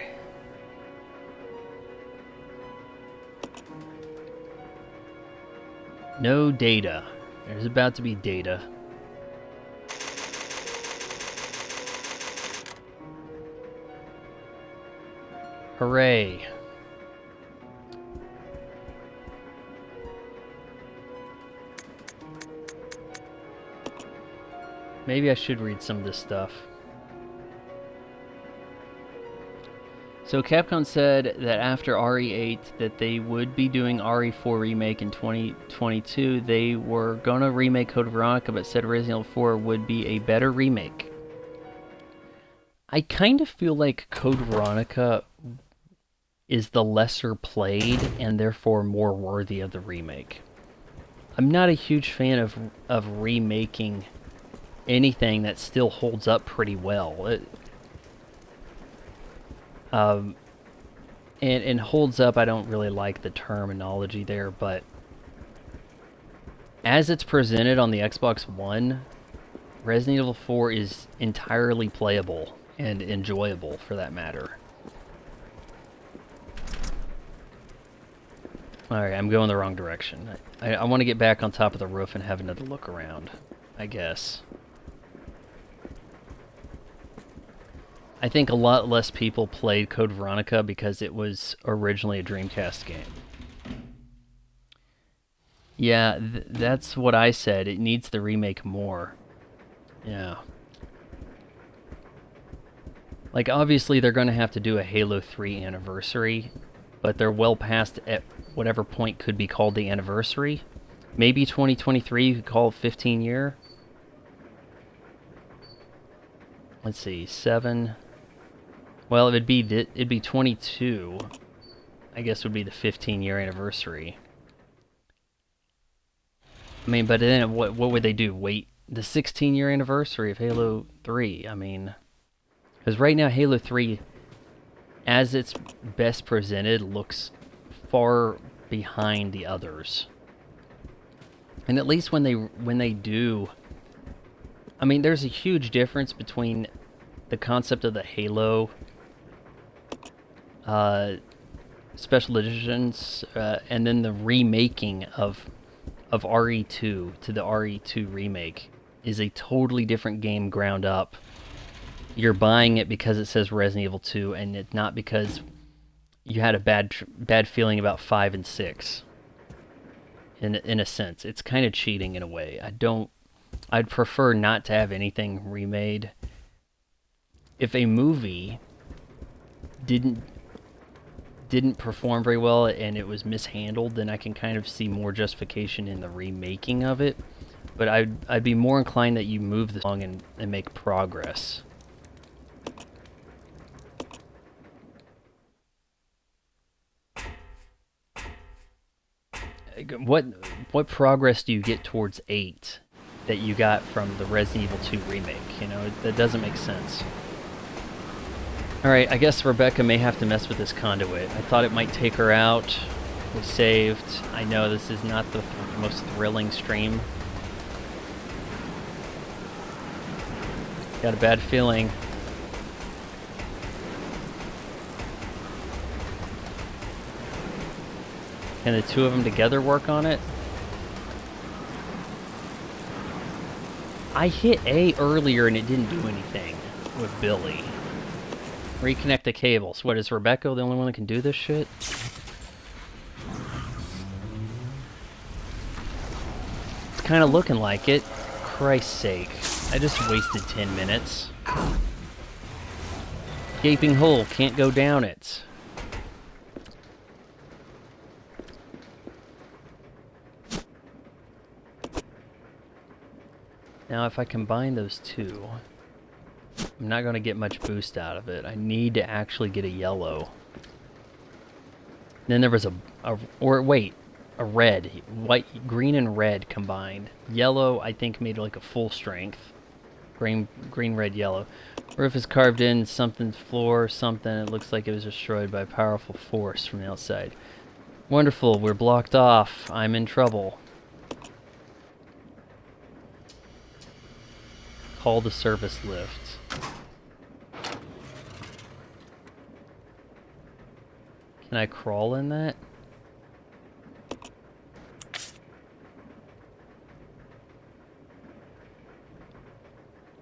Speaker 1: No data. There's about to be data. Hooray. Maybe I should read some of this stuff. So Capcom said that after RE8 that they would be doing RE4 remake in 2022. They were gonna remake Code Veronica, but said Resident Evil 4 would be a better remake. I kind of feel like Code Veronica is the lesser played and therefore more worthy of the remake. I'm not a huge fan of remaking anything that still holds up pretty well. And holds up, I don't really like the terminology there, but as it's presented on the Xbox One, Resident Evil 4 is entirely playable and enjoyable for that matter. Alright, I'm going the wrong direction. I want to get back on top of the roof and have another look around, I guess. I think a lot less people played Code Veronica because it was originally a Dreamcast game. Yeah, that's what I said. It needs the remake more. Yeah. Like, obviously they're going to have to do a Halo 3 anniversary, but they're well past at whatever point could be called the anniversary. Maybe 2023 you could call it 15 year. Let's see, 7... Well, it'd be 22. I guess would be the 15-year anniversary. I mean, but then what would they do? Wait the 16-year anniversary of Halo 3? I mean, because right now Halo 3, as it's best presented, looks far behind the others. And at least when they do, I mean, there's a huge difference between the concept of the Halo special editions and then the remaking of RE2 to the RE2 remake is a totally different game ground up. You're buying it because it says Resident Evil 2 and it's not because you had a bad feeling about 5 and 6. In a sense, it's kind of cheating in a way. I'd prefer not to have anything remade. If a movie didn't perform very well and it was mishandled, then I can kind of see more justification in the remaking of it. But I'd be more inclined that you move this along and make progress. What progress do you get towards 8 that you got from the Resident Evil 2 remake? You know, that doesn't make sense. Alright, I guess Rebecca may have to mess with this conduit. I thought it might take her out. We saved. I know this is not the most thrilling stream. Got a bad feeling. Can the two of them together work on it? I hit A earlier and it didn't do anything with Billy. Reconnect the cables. What, is Rebecca the only one that can do this shit? It's kind of looking like it. Christ's sake. I just wasted 10 minutes. Gaping hole, can't go down it. Now if I combine those two, I'm not going to get much boost out of it. I need to actually get a yellow. Then there was a red. White, green and red combined. Yellow, I think, made like a full strength. Green, red, yellow. Roof is carved in, something's floor, something. It looks like it was destroyed by a powerful force from the outside. Wonderful, we're blocked off. I'm in trouble. Call the service lift. Can I crawl in that?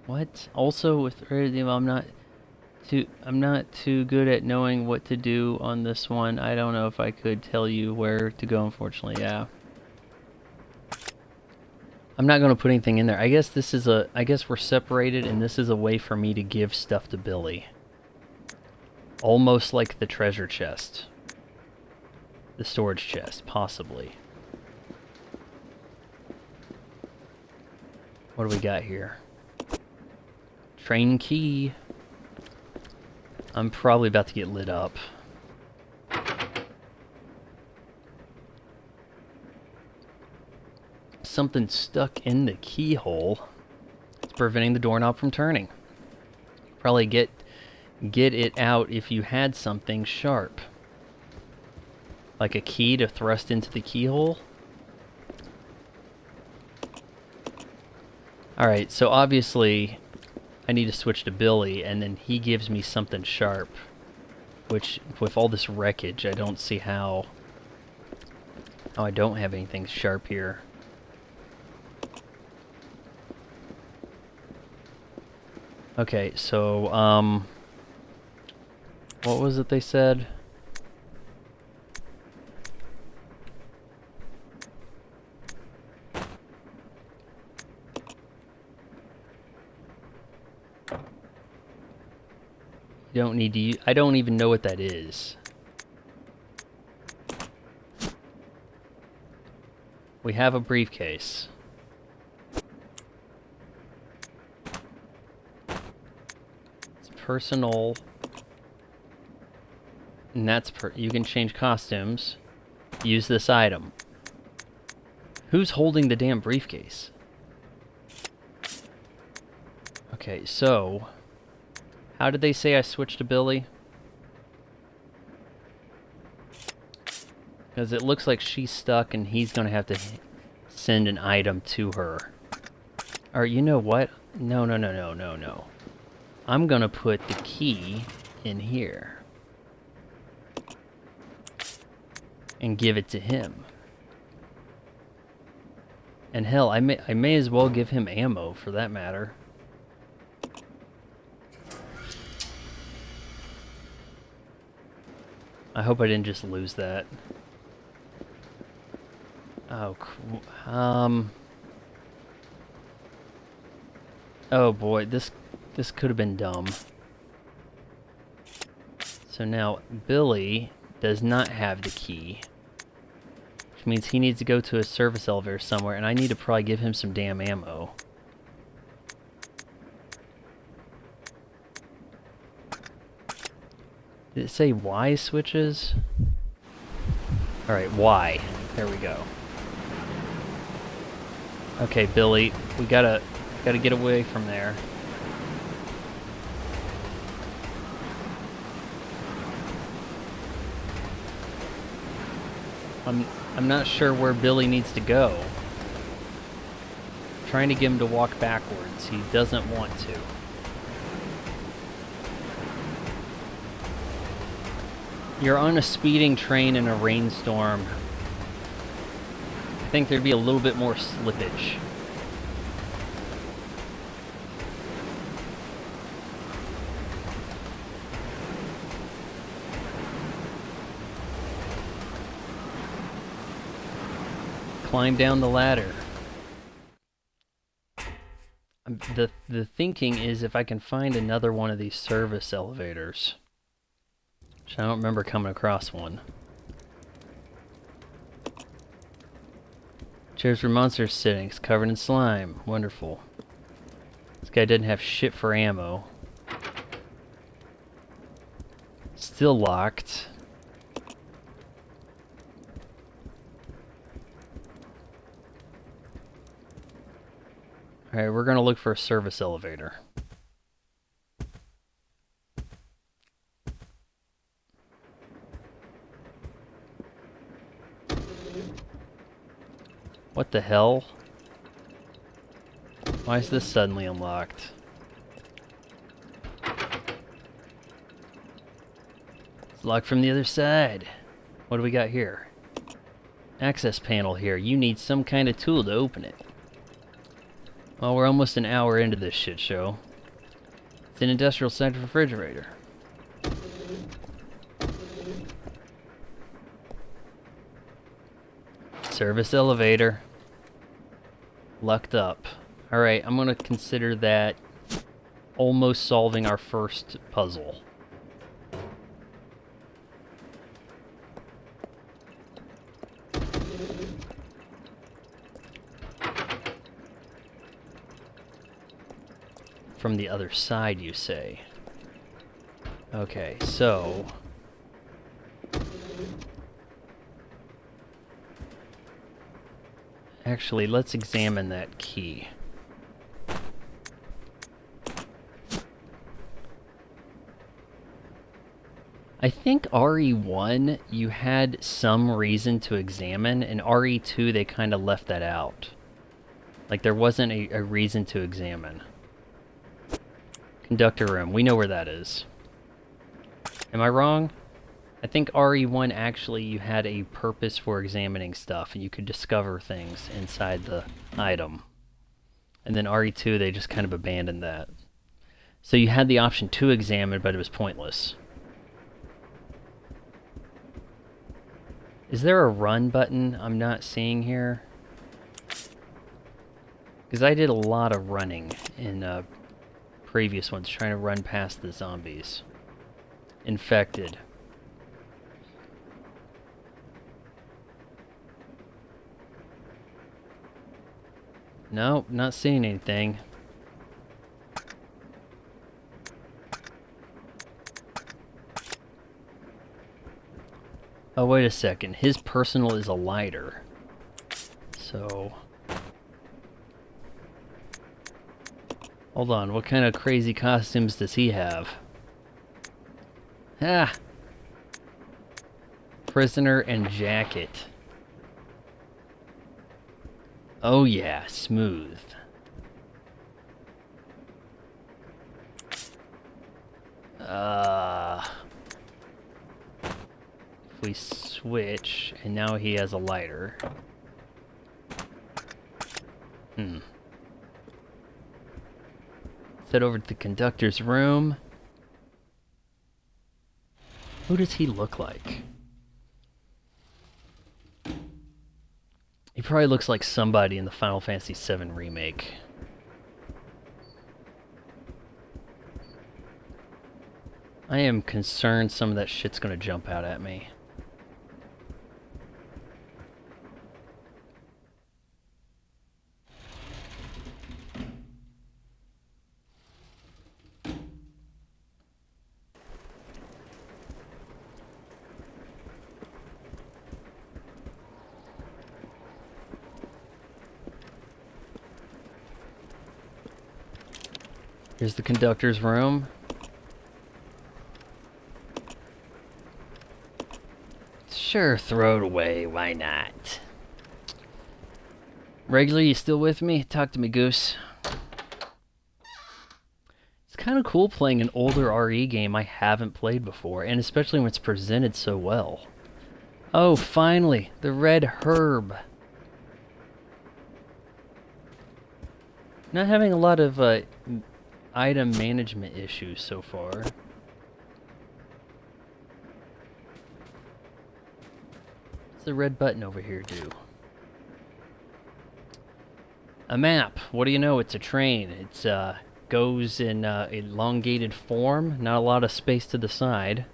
Speaker 1: What? Also with I'm not too good at knowing what to do on this one. I don't know if I could tell you where to go, unfortunately. Yeah. I'm not going to put anything in there. I guess we're separated and this is a way for me to give stuff to Billy. Almost like the treasure chest. The storage chest, possibly. What do we got here? Train key. I'm probably about to get lit up. Something stuck in the keyhole. It's preventing the doorknob from turning. Probably get it out if you had something sharp. Like a key to thrust into the keyhole. Alright, so obviously I need to switch to Billy, and then he gives me something sharp. Which, with all this wreckage, I don't see how... Oh, I don't have anything sharp here. Okay, so, what was it they said? You don't need to use, I don't even know what that is. We have a briefcase. It's personal. And that's you can change costumes. Use this item. Who's holding the damn briefcase? Okay, so how did they say I switched to Billy? Because it looks like she's stuck and he's going to have to send an item to her. Or you know what? No. I'm going to put the key in here. And give it to him. And hell, I may as well give him ammo for that matter. I hope I didn't just lose that. Oh, oh boy, this could have been dumb. So now Billy does not have the key, which means he needs to go to a service elevator somewhere, and I need to probably give him some damn ammo. Did it say Y switches? Alright, Y. There we go. Okay, Billy, we gotta get away from there. I'm not sure where Billy needs to go. I'm trying to get him to walk backwards. He doesn't want to. You're on a speeding train in a rainstorm. I think there'd be a little bit more slippage. Climb down the ladder. The thinking is if I can find another one of these service elevators. Which I don't remember coming across one. Chairs for monster sittings, covered in slime. Wonderful. This guy didn't have shit for ammo. Still locked. Alright, we're gonna look for a service elevator. What the hell? Why is this suddenly unlocked? It's locked from the other side. What do we got here? Access panel here. You need some kind of tool to open it. Well, we're almost an hour into this shit show. It's an industrial center refrigerator. Service elevator. Lucked up. Alright, I'm gonna consider that almost solving our first puzzle. From the other side, you say? Okay, so... Actually, let's examine that key. I think RE1 you had some reason to examine, and RE2 they kind of left that out. Like there wasn't a reason to examine. Conductor room, we know where that is. Am I wrong? I think RE1 actually you had a purpose for examining stuff and you could discover things inside the item. And then RE2 they just kind of abandoned that. So you had the option to examine, but it was pointless. Is there a run button I'm not seeing here? Because I did a lot of running in previous ones, trying to run past the zombies. Infected. Nope, not seeing anything. Oh, wait a second. His personal is a lighter. So... Hold on, what kind of crazy costumes does he have? Ah! Prisoner and jacket. Oh yeah, smooth. If we switch, and now he has a lighter. Let's head over to the conductor's room. Who does he look like? He probably looks like somebody in the Final Fantasy VII remake. I am concerned some of that shit's gonna jump out at me. Here's the conductor's room. Sure, throw it away, why not? Regular, you still with me? Talk to me, Goose. It's kind of cool playing an older RE game I haven't played before, and especially when it's presented so well. Oh, finally, the red herb. Not having a lot of item management issues so far. What's the red button over here do? A map. What do you know? It's a train. It's goes in elongated form. Not a lot of space to the side.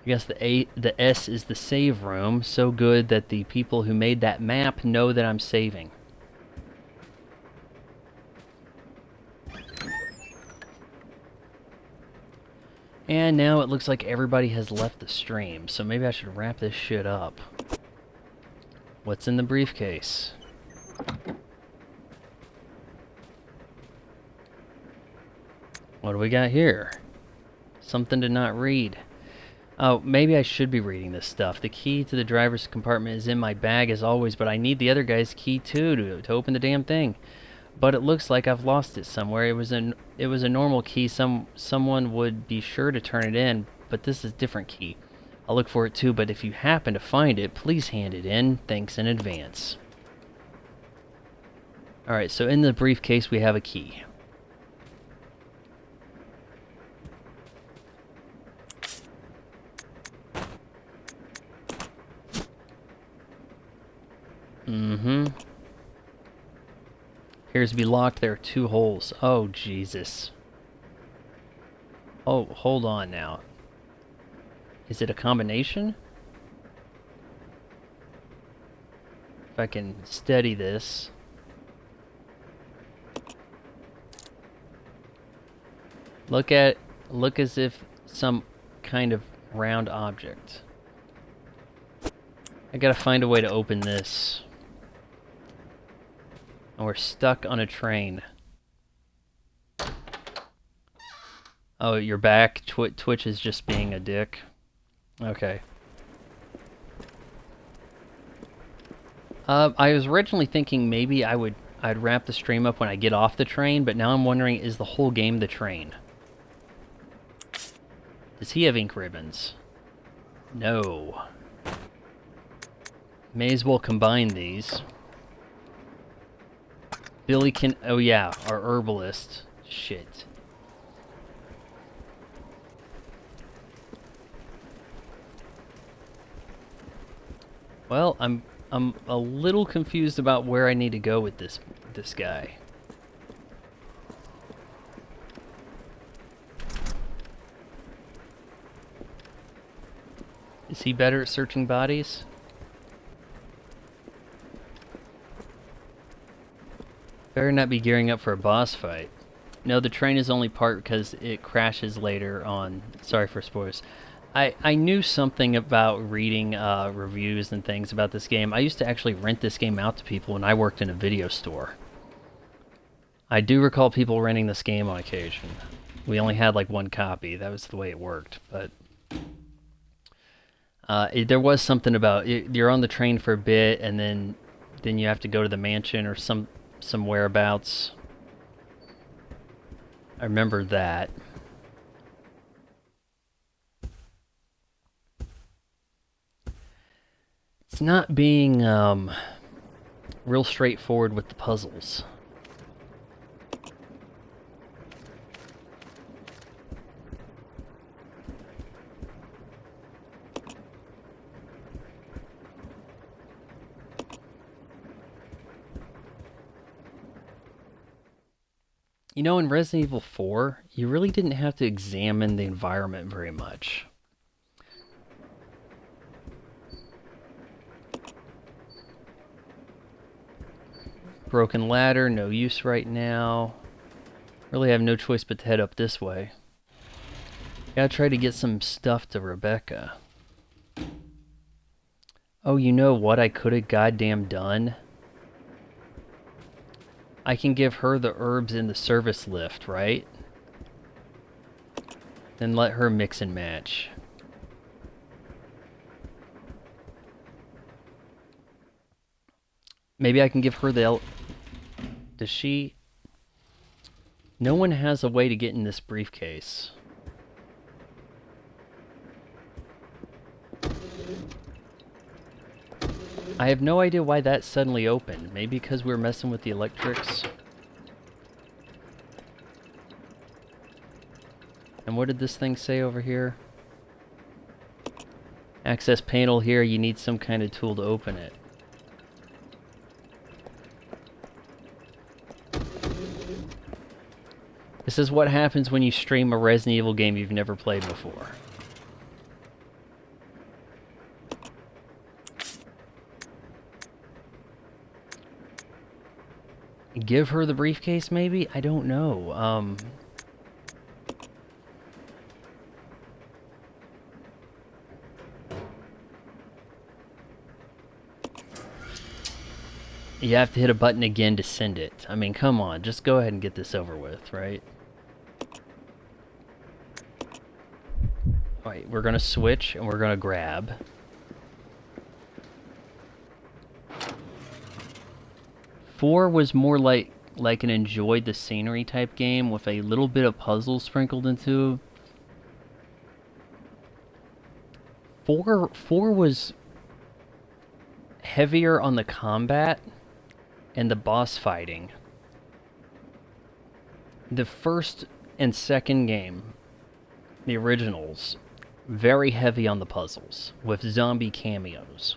Speaker 1: I guess the S is the save room. So good that the people who made that map know that I'm saving. And now it looks like everybody has left the stream, so maybe I should wrap this shit up. What's in the briefcase? What do we got here? Something to not read. Oh, maybe I should be reading this stuff. The key to the driver's compartment is in my bag as always, but I need the other guy's key too to open the damn thing. But it looks like I've lost it somewhere. It was a normal key. Someone would be sure to turn it in, but this is a different key. I'll look for it too, but if you happen to find it, please hand it in. Thanks in advance. Alright, so in the briefcase we have a key. Appears to be locked. There are 2 holes. Oh, Jesus. Oh, hold on now. Is it a combination? If I can steady this. Look as if some kind of round object. I gotta find a way to open this. And we're stuck on a train. Oh, you're back? Twitch is just being a dick. Okay. I was originally thinking maybe I'd wrap the stream up when I get off the train, but now I'm wondering, is the whole game the train? Does he have ink ribbons? No. May as well combine these. Billy can... Oh yeah, our herbalist. Shit. Well, I'm a little confused about where I need to go with this guy. Is he better at searching bodies? Better not be gearing up for a boss fight. No, the train is only parked because it crashes later on. Sorry for spoilers. I knew something about reading reviews and things about this game. I used to actually rent this game out to people when I worked in a video store. I do recall people renting this game on occasion. We only had like 1 copy. That was the way it worked. But there was something about you're on the train for a bit, and then you have to go to the mansion or some whereabouts. I remember that. It's not being real straightforward with the puzzles. You know, in Resident Evil 4, you really didn't have to examine the environment very much. Broken ladder, no use right now. Really have no choice but to head up this way. Gotta try to get some stuff to Rebecca. Oh, you know what I could have goddamn done? I can give her the herbs in the service lift, right? Then let her mix and match. Maybe I can give her the... Does she... No one has a way to get in this briefcase. I have no idea why that suddenly opened. Maybe because we were messing with the electrics. And what did this thing say over here? Access panel here, you need some kind of tool to open it. This is what happens when you stream a Resident Evil game you've never played before. Give her the briefcase, maybe? I don't know. You have to hit a button again to send it. I mean, come on, just go ahead and get this over with, right? Alright, we're gonna switch and we're gonna grab. Four was more like an enjoyed the scenery type game with a little bit of puzzle sprinkled into. Four was heavier on the combat and the boss fighting. The first and second game, the originals, very heavy on the puzzles with zombie cameos.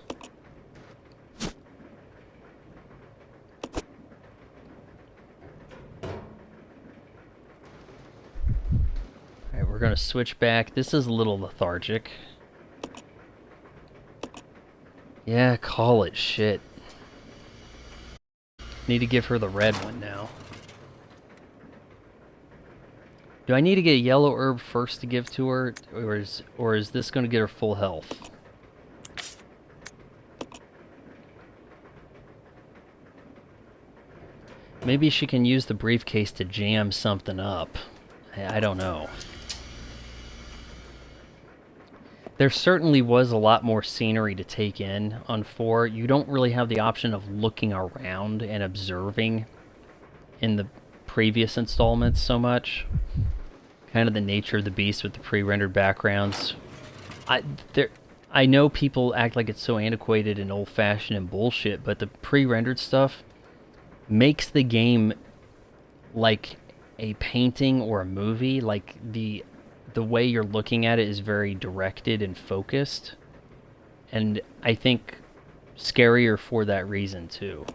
Speaker 1: Alright, we're gonna switch back. This is a little lethargic. Yeah, call it shit. Need to give her the red one now. Do I need to get a yellow herb first to give to her, or is this going to get her full health? Maybe she can use the briefcase to jam something up. I don't know. There certainly was a lot more scenery to take in on 4. You don't really have the option of looking around and observing in the previous installments so much. Kind of the nature of the beast with the pre-rendered backgrounds. I know people act like it's so antiquated and old-fashioned and bullshit, but the pre-rendered stuff makes the game like a painting or a movie. Like the way you're looking at it is very directed and focused, and I think scarier for that reason too.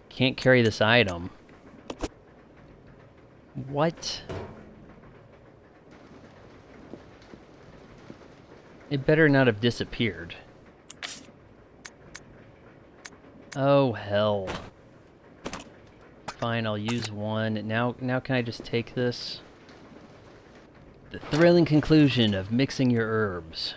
Speaker 1: Can't carry this item. What? It better not have disappeared. Oh hell. Fine, I'll use one. Now can I just take this? The thrilling conclusion of mixing your herbs.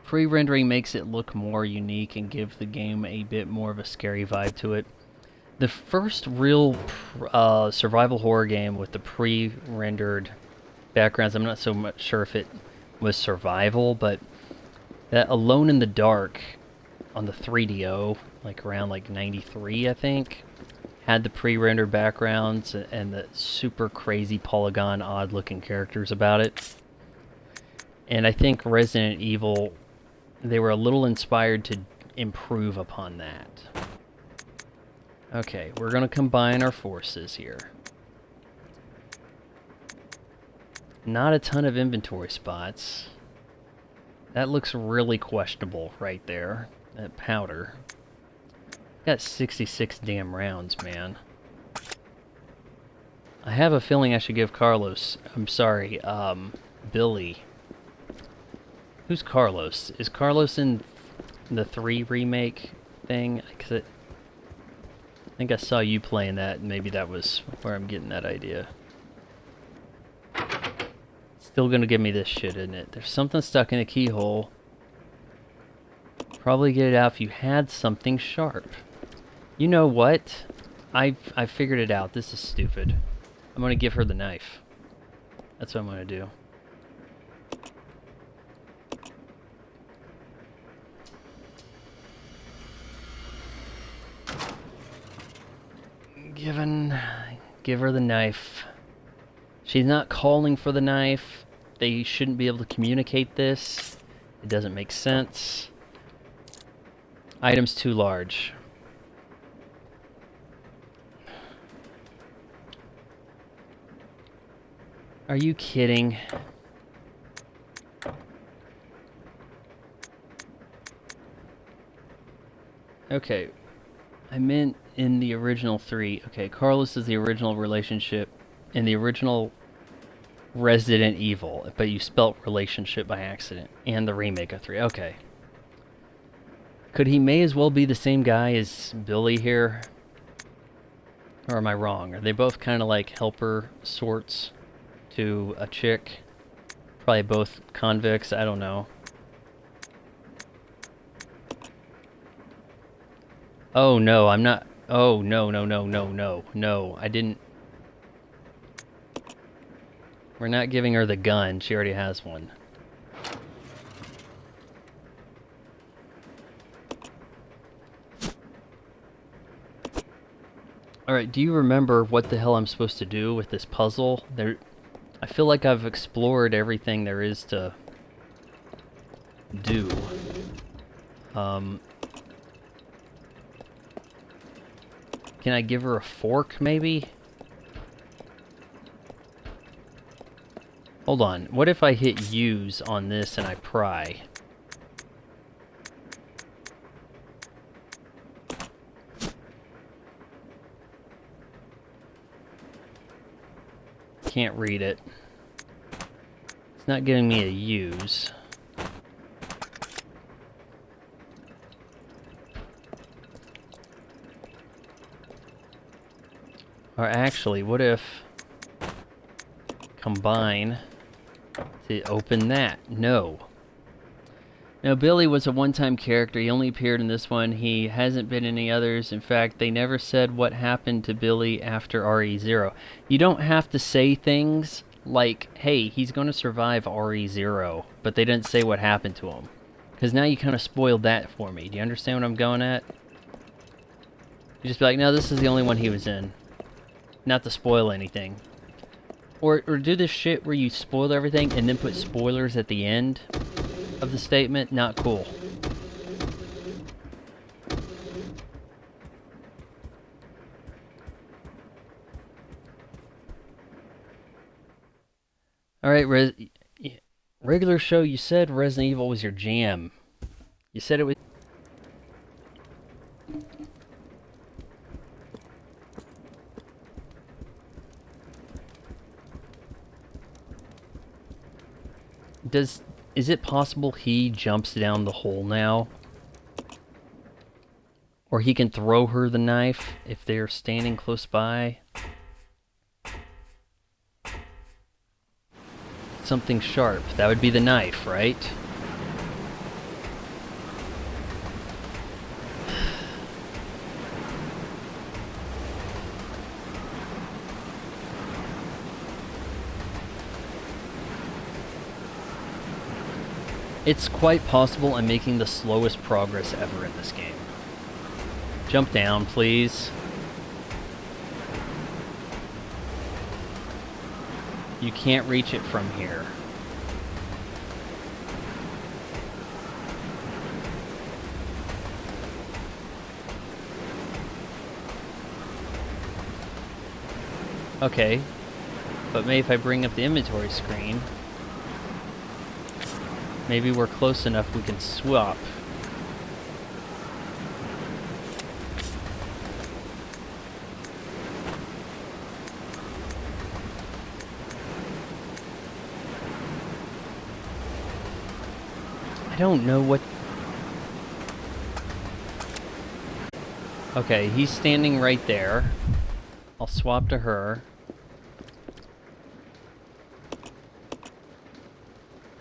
Speaker 1: Pre-rendering makes it look more unique and give the game a bit more of a scary vibe to it. The first real survival horror game with the pre-rendered backgrounds, I'm not so much sure if it was survival, but that Alone in the Dark on the 3DO, like around like 93, I think, had the pre-rendered backgrounds and the super crazy polygon odd looking characters about it. And I think Resident Evil, they were a little inspired to improve upon that. Okay, we're gonna combine our forces here. Not a ton of inventory spots. That looks really questionable right there. That powder. Got 66 damn rounds, man. I have a feeling I should give Carlos... I'm sorry, Billy. Who's Carlos? Is Carlos in the 3 remake thing? I think I saw you playing that, and maybe that was where I'm getting that idea. Still gonna give me this shit, isn't it? There's something stuck in a keyhole. Probably get it out if you had something sharp. You know what? I figured it out. This is stupid. I'm gonna give her the knife. That's what I'm gonna do. Give her the knife. She's not calling for the knife. They shouldn't be able to communicate this. It doesn't make sense. Item's too large. Are you kidding? Okay. I meant in the original 3. Okay, Carlos is the original relationship in the original Resident Evil, but you spelt relationship by accident. And the remake of 3. Okay. Could he may as well be the same guy as Billy here? Or am I wrong? Are they both kind of like helper sorts to a chick? Probably both convicts, I don't know. Oh no, I'm not. Oh no, no, I didn't. We're not giving her the gun, she already has one. Alright, do you remember what the hell I'm supposed to do with this puzzle? I feel like I've explored everything there is to do. Can I give her a fork, maybe? Hold on. What if I hit use on this and I pry? Can't read it. It's not giving me a use. Or actually, what if combine to open that? No. Now, Billy was a one-time character. He only appeared in this one. He hasn't been in any others. In fact, they never said what happened to Billy after RE0. You don't have to say things like, hey, he's going to survive RE0, but they didn't say what happened to him. Because now you kind of spoiled that for me. Do you understand what I'm going at? You just be like, no, this is the only one he was in. Not to spoil anything. Or do this shit where you spoil everything and then put spoilers at the end of the statement. Not cool. Alright, regular show, you said Resident Evil was your jam. You said it was... Is it possible he jumps down the hole now? Or he can throw her the knife if they're standing close by? Something sharp. That would be the knife, right? It's quite possible I'm making the slowest progress ever in this game. Jump down, please. You can't reach it from here. Okay, but maybe if I bring up the inventory screen, maybe we're close enough we can swap. I don't know what... Okay, he's standing right there. I'll swap to her.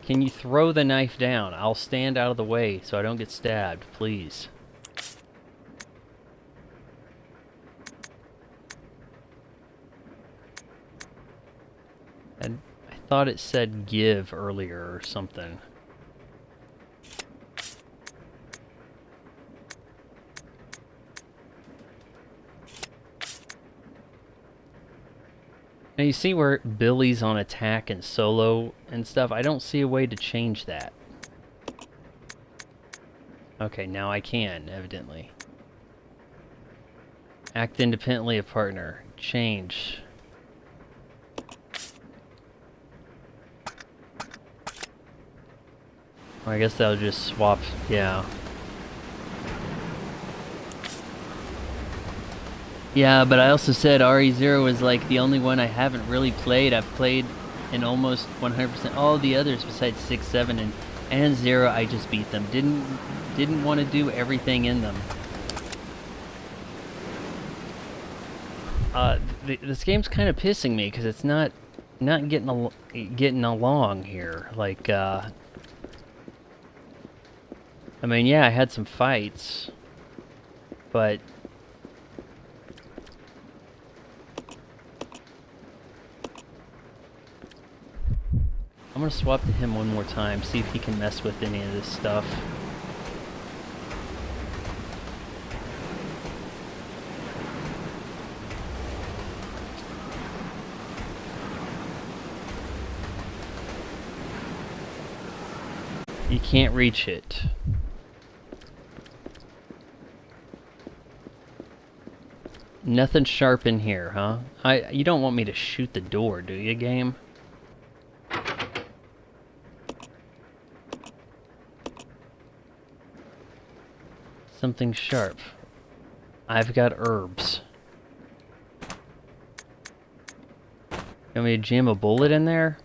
Speaker 1: Can you throw the knife down? I'll stand out of the way so I don't get stabbed, please. And I thought it said give earlier or something. Now you see where Billy's on attack and solo and stuff? I don't see a way to change that. Okay, now I can, evidently. Act independently of partner. Change. I guess that'll just swap, yeah. Yeah, but I also said RE0 is like the only one I haven't really played. I've played in almost 100% all the others besides 6, 7, and 0. I just beat them. Didn't want to do everything in them. This game's kind of pissing me because it's not getting along here. Like, I mean, yeah, I had some fights, but I'm gonna swap to him one more time, see if he can mess with any of this stuff. You can't reach it. Nothing sharp in here, huh? You don't want me to shoot the door, do you, game? Something sharp. I've got herbs. You want me to jam a bullet in there?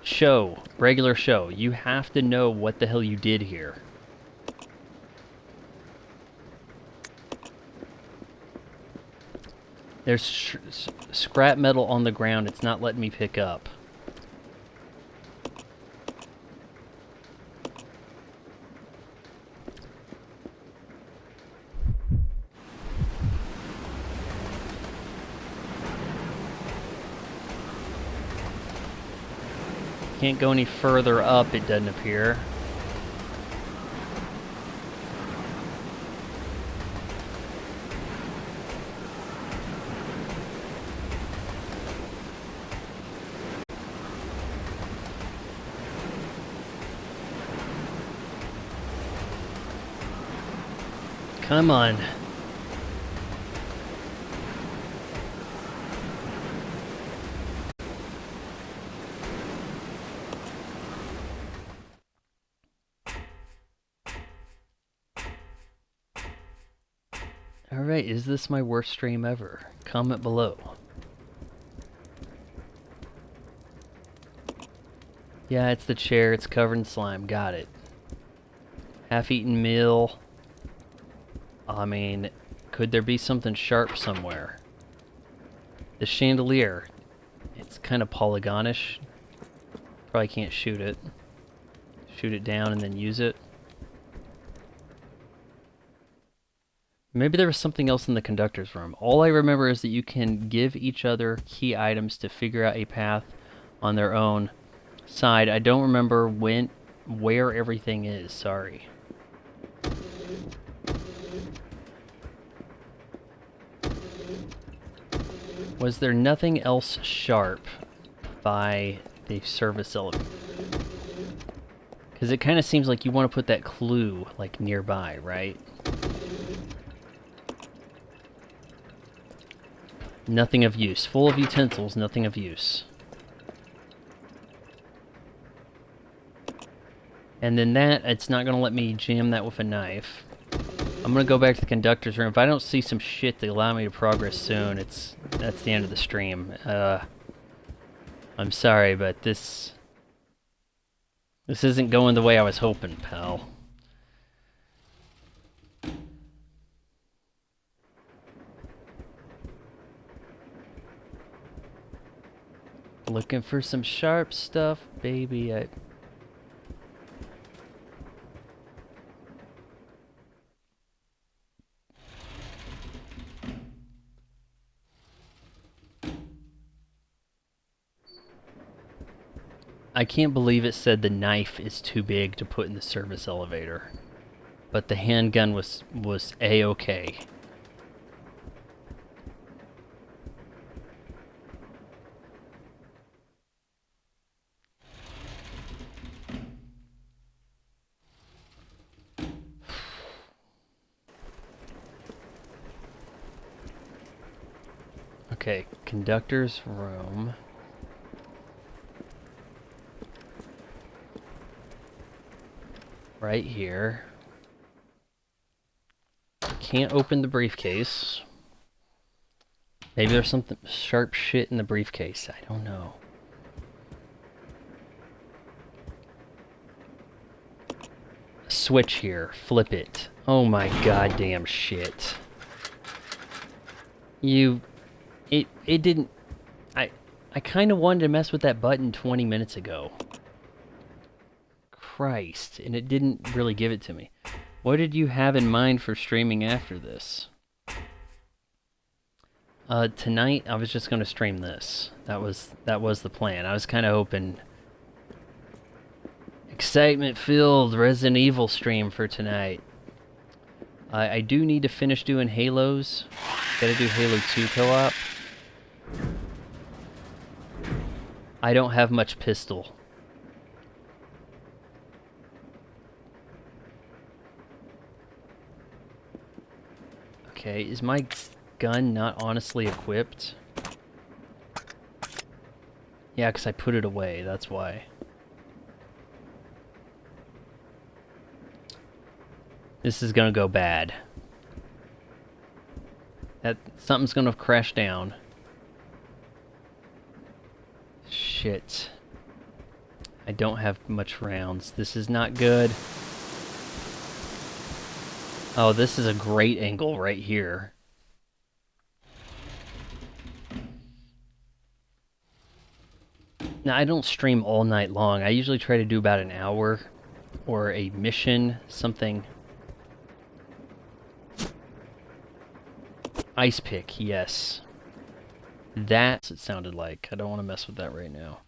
Speaker 1: Show. Regular show. You have to know what the hell you did here. There's scrap metal on the ground. It's not letting me pick up. Can't go any further up, it doesn't appear. Come on. Alright, is this my worst stream ever? Comment below. Yeah, it's the chair, it's covered in slime, got it. Half-eaten meal. I mean, could there be something sharp somewhere? The chandelier. It's kind of polygonish. Probably can't shoot it. Shoot it down and then use it. Maybe there was something else in the conductor's room. All I remember is that you can give each other key items to figure out a path on their own side. I don't remember where everything is, sorry. Was there nothing else sharp by the service elevator? Because it kind of seems like you want to put that clue like nearby, right? Nothing of use. Full of utensils, nothing of use. And then that, it's not going to let me jam that with a knife. I'm going to go back to the conductor's room. If I don't see some shit to allow me to progress soon, that's the end of the stream. I'm sorry, but this isn't going the way I was hoping, pal. Looking for some sharp stuff, baby. I can't believe it said the knife is too big to put in the service elevator. but the handgun was A-okay. Okay, conductor's room. Right here. Can't open the briefcase. Maybe there's something sharp shit in the briefcase. I don't know. Switch here. Flip it. Oh my goddamn shit. It didn't... I kind of wanted to mess with that button 20 minutes ago. Christ. And it didn't really give it to me. What did you have in mind for streaming after this? Tonight, I was just going to stream this. That was the plan. I was kind of hoping... Excitement-filled Resident Evil stream for tonight. I do need to finish doing Halos. Gotta do Halo 2 co-op. I don't have much pistol. Okay, is my gun not honestly equipped? Yeah, because I put it away, that's why. This is gonna go bad. Something's gonna crash down. Shit. I don't have much rounds. This is not good. Oh, this is a great angle right here. Now, I don't stream all night long. I usually try to do about an hour or a mission, something. Ice pick, yes. That's what it sounded like. I don't want to mess with that right now.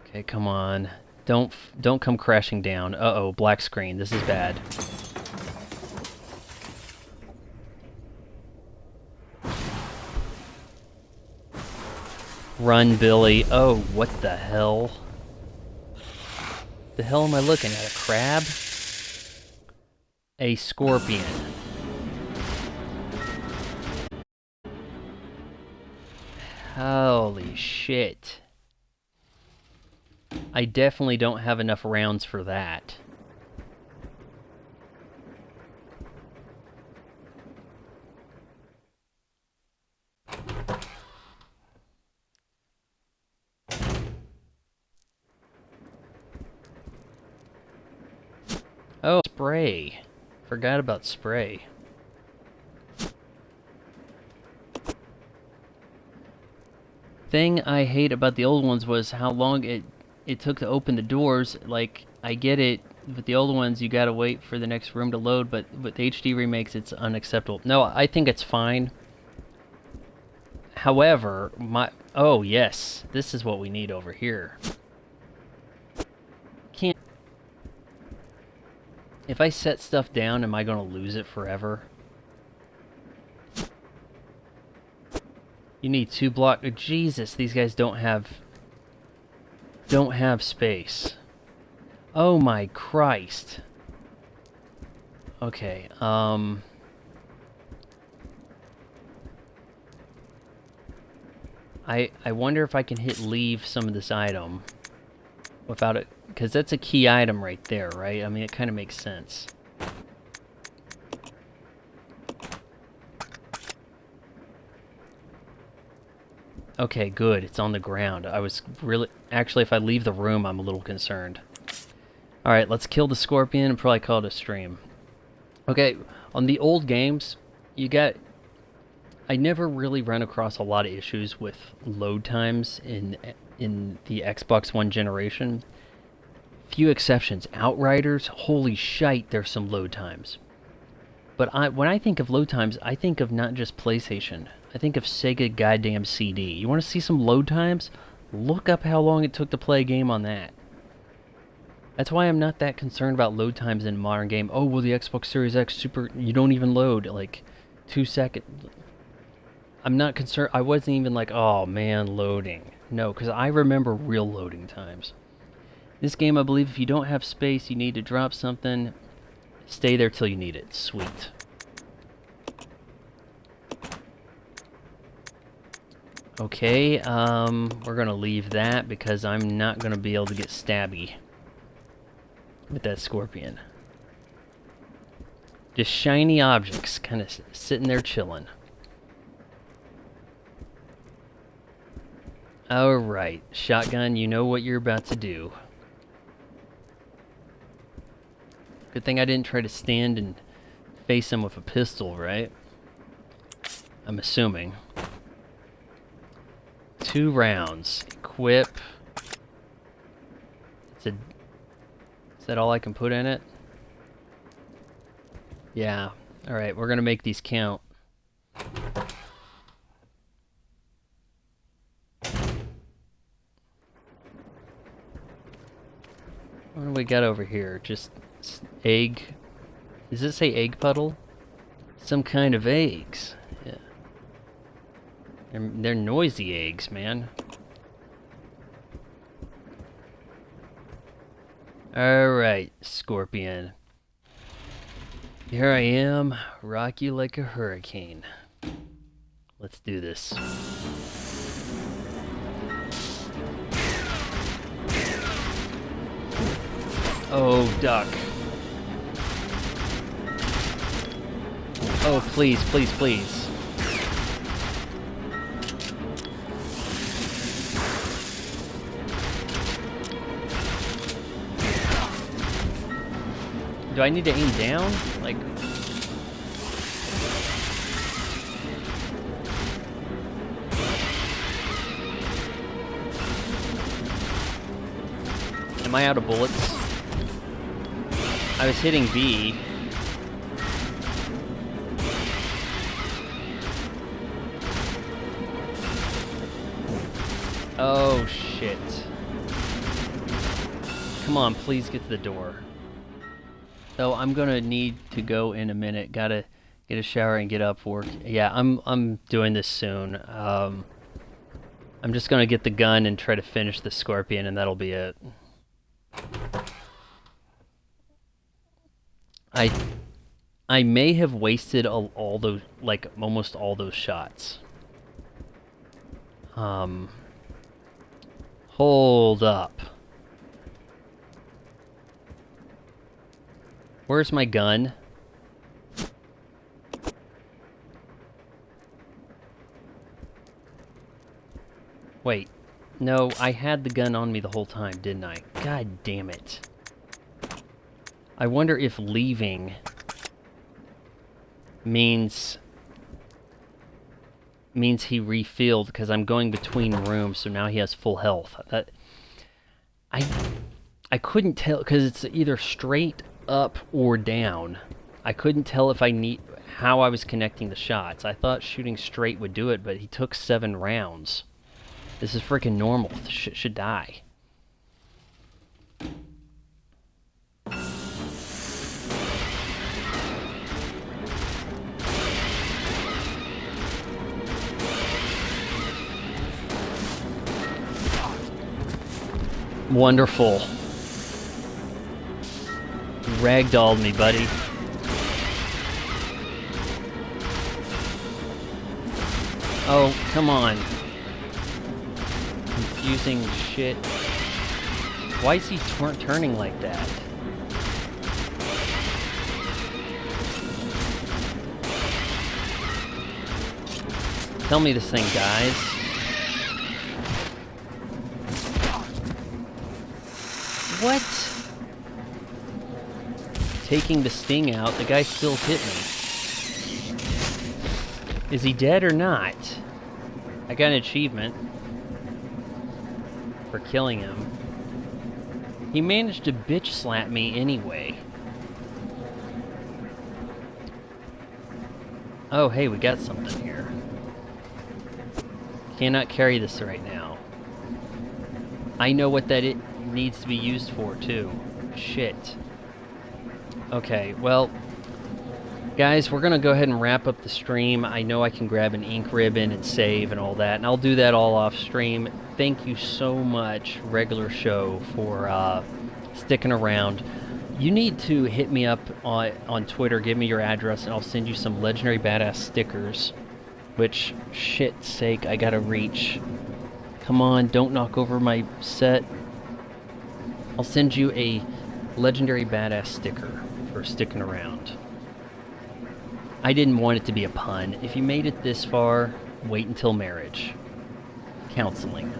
Speaker 1: Okay, come on. Don't come crashing down. Uh-oh, black screen. This is bad. Run, Billy. Oh, what the hell? The hell am I looking at? A crab? A scorpion. Holy shit. I definitely don't have enough rounds for that. Oh, spray. Forgot about spray. Thing I hate about the old ones was how long it took to open the doors. Like, I get it, with the old ones you gotta wait for the next room to load, but with the HD remakes it's unacceptable. No, I think it's fine. However, oh yes, this is what we need over here. Can't... If I set stuff down, am I gonna lose it forever? You need 2 block... Jesus, these guys don't have space. Oh my Christ. Okay, I wonder if I can hit leave some of this item without it, because that's a key item right there, right? I mean, it kind of makes sense. Okay, good. It's on the ground. I was really... Actually, if I leave the room, I'm a little concerned. Alright, let's kill the scorpion and probably call it a stream. Okay, on the old games, you got... I never really ran across a lot of issues with load times in the Xbox One generation. Few exceptions. Outriders, holy shite, there's some load times. But when I think of load times, I think of not just PlayStation. I think of Sega goddamn CD. You want to see some load times? Look up how long it took to play a game on that. That's why I'm not that concerned about load times in modern game. Oh, well, the Xbox Series X super... You don't even load, like, 2 seconds. I'm not concerned. I wasn't even like, oh, man, loading. No, because I remember real loading times. This game, I believe if you don't have space, you need to drop something, stay there till you need it. Sweet. Okay, we're gonna leave that because I'm not gonna be able to get stabby with that scorpion. Just shiny objects, kind of sitting there chilling. Alright, shotgun, you know what you're about to do. Good thing I didn't try to stand and face him with a pistol, right? I'm assuming. 2 rounds. Equip. Is that all I can put in it? Yeah. Alright, we're gonna make these count. What do we got over here? Just egg. Does it say egg puddle? Some kind of eggs. Yeah. They're noisy eggs, man. Alright, Scorpion. Here I am, rock you like a hurricane. Let's do this. Oh, duck. Oh, please, please, please. Do I need to aim down? Like... Am I out of bullets? I was hitting B. Oh, shit. Come on, please get to the door. So I'm gonna need to go in a minute. Gotta get a shower and get up work. Yeah, I'm doing this soon. I'm just gonna get the gun and try to finish the Scorpion, and that'll be it. I may have wasted all those, like, almost all those shots. Hold up. Where's my gun? Wait. No, I had the gun on me the whole time, didn't I? God damn it. I wonder if leaving means he refilled, because I'm going between rooms, so now he has full health. I couldn't tell, because it's either straight up or down. I couldn't tell if how I was connecting the shots. I thought shooting straight would do it, but he took 7 rounds. This is freaking normal. Should die. Wonderful. Ragdolled me, buddy. Oh, come on. Confusing shit. Why is he turning like that? Tell me this thing dies. What? Taking the sting out, the guy still hit me. Is he dead or not? I got an achievement for killing him. He managed to bitch slap me anyway. Oh, hey, we got something here. Cannot carry this right now. I know what that it needs to be used for, too. Shit. Okay, well, guys, we're going to go ahead and wrap up the stream. I know I can grab an ink ribbon and save and all that, and I'll do that all off stream. Thank you so much, Regular Show, for sticking around. You need to hit me up on Twitter, give me your address, and I'll send you some Legendary Badass stickers. Which, shit's sake, I gotta reach. Come on, don't knock over my set. I'll send you a Legendary Badass sticker for sticking around. I didn't want it to be a pun. If you made it this far, wait until marriage. Counseling.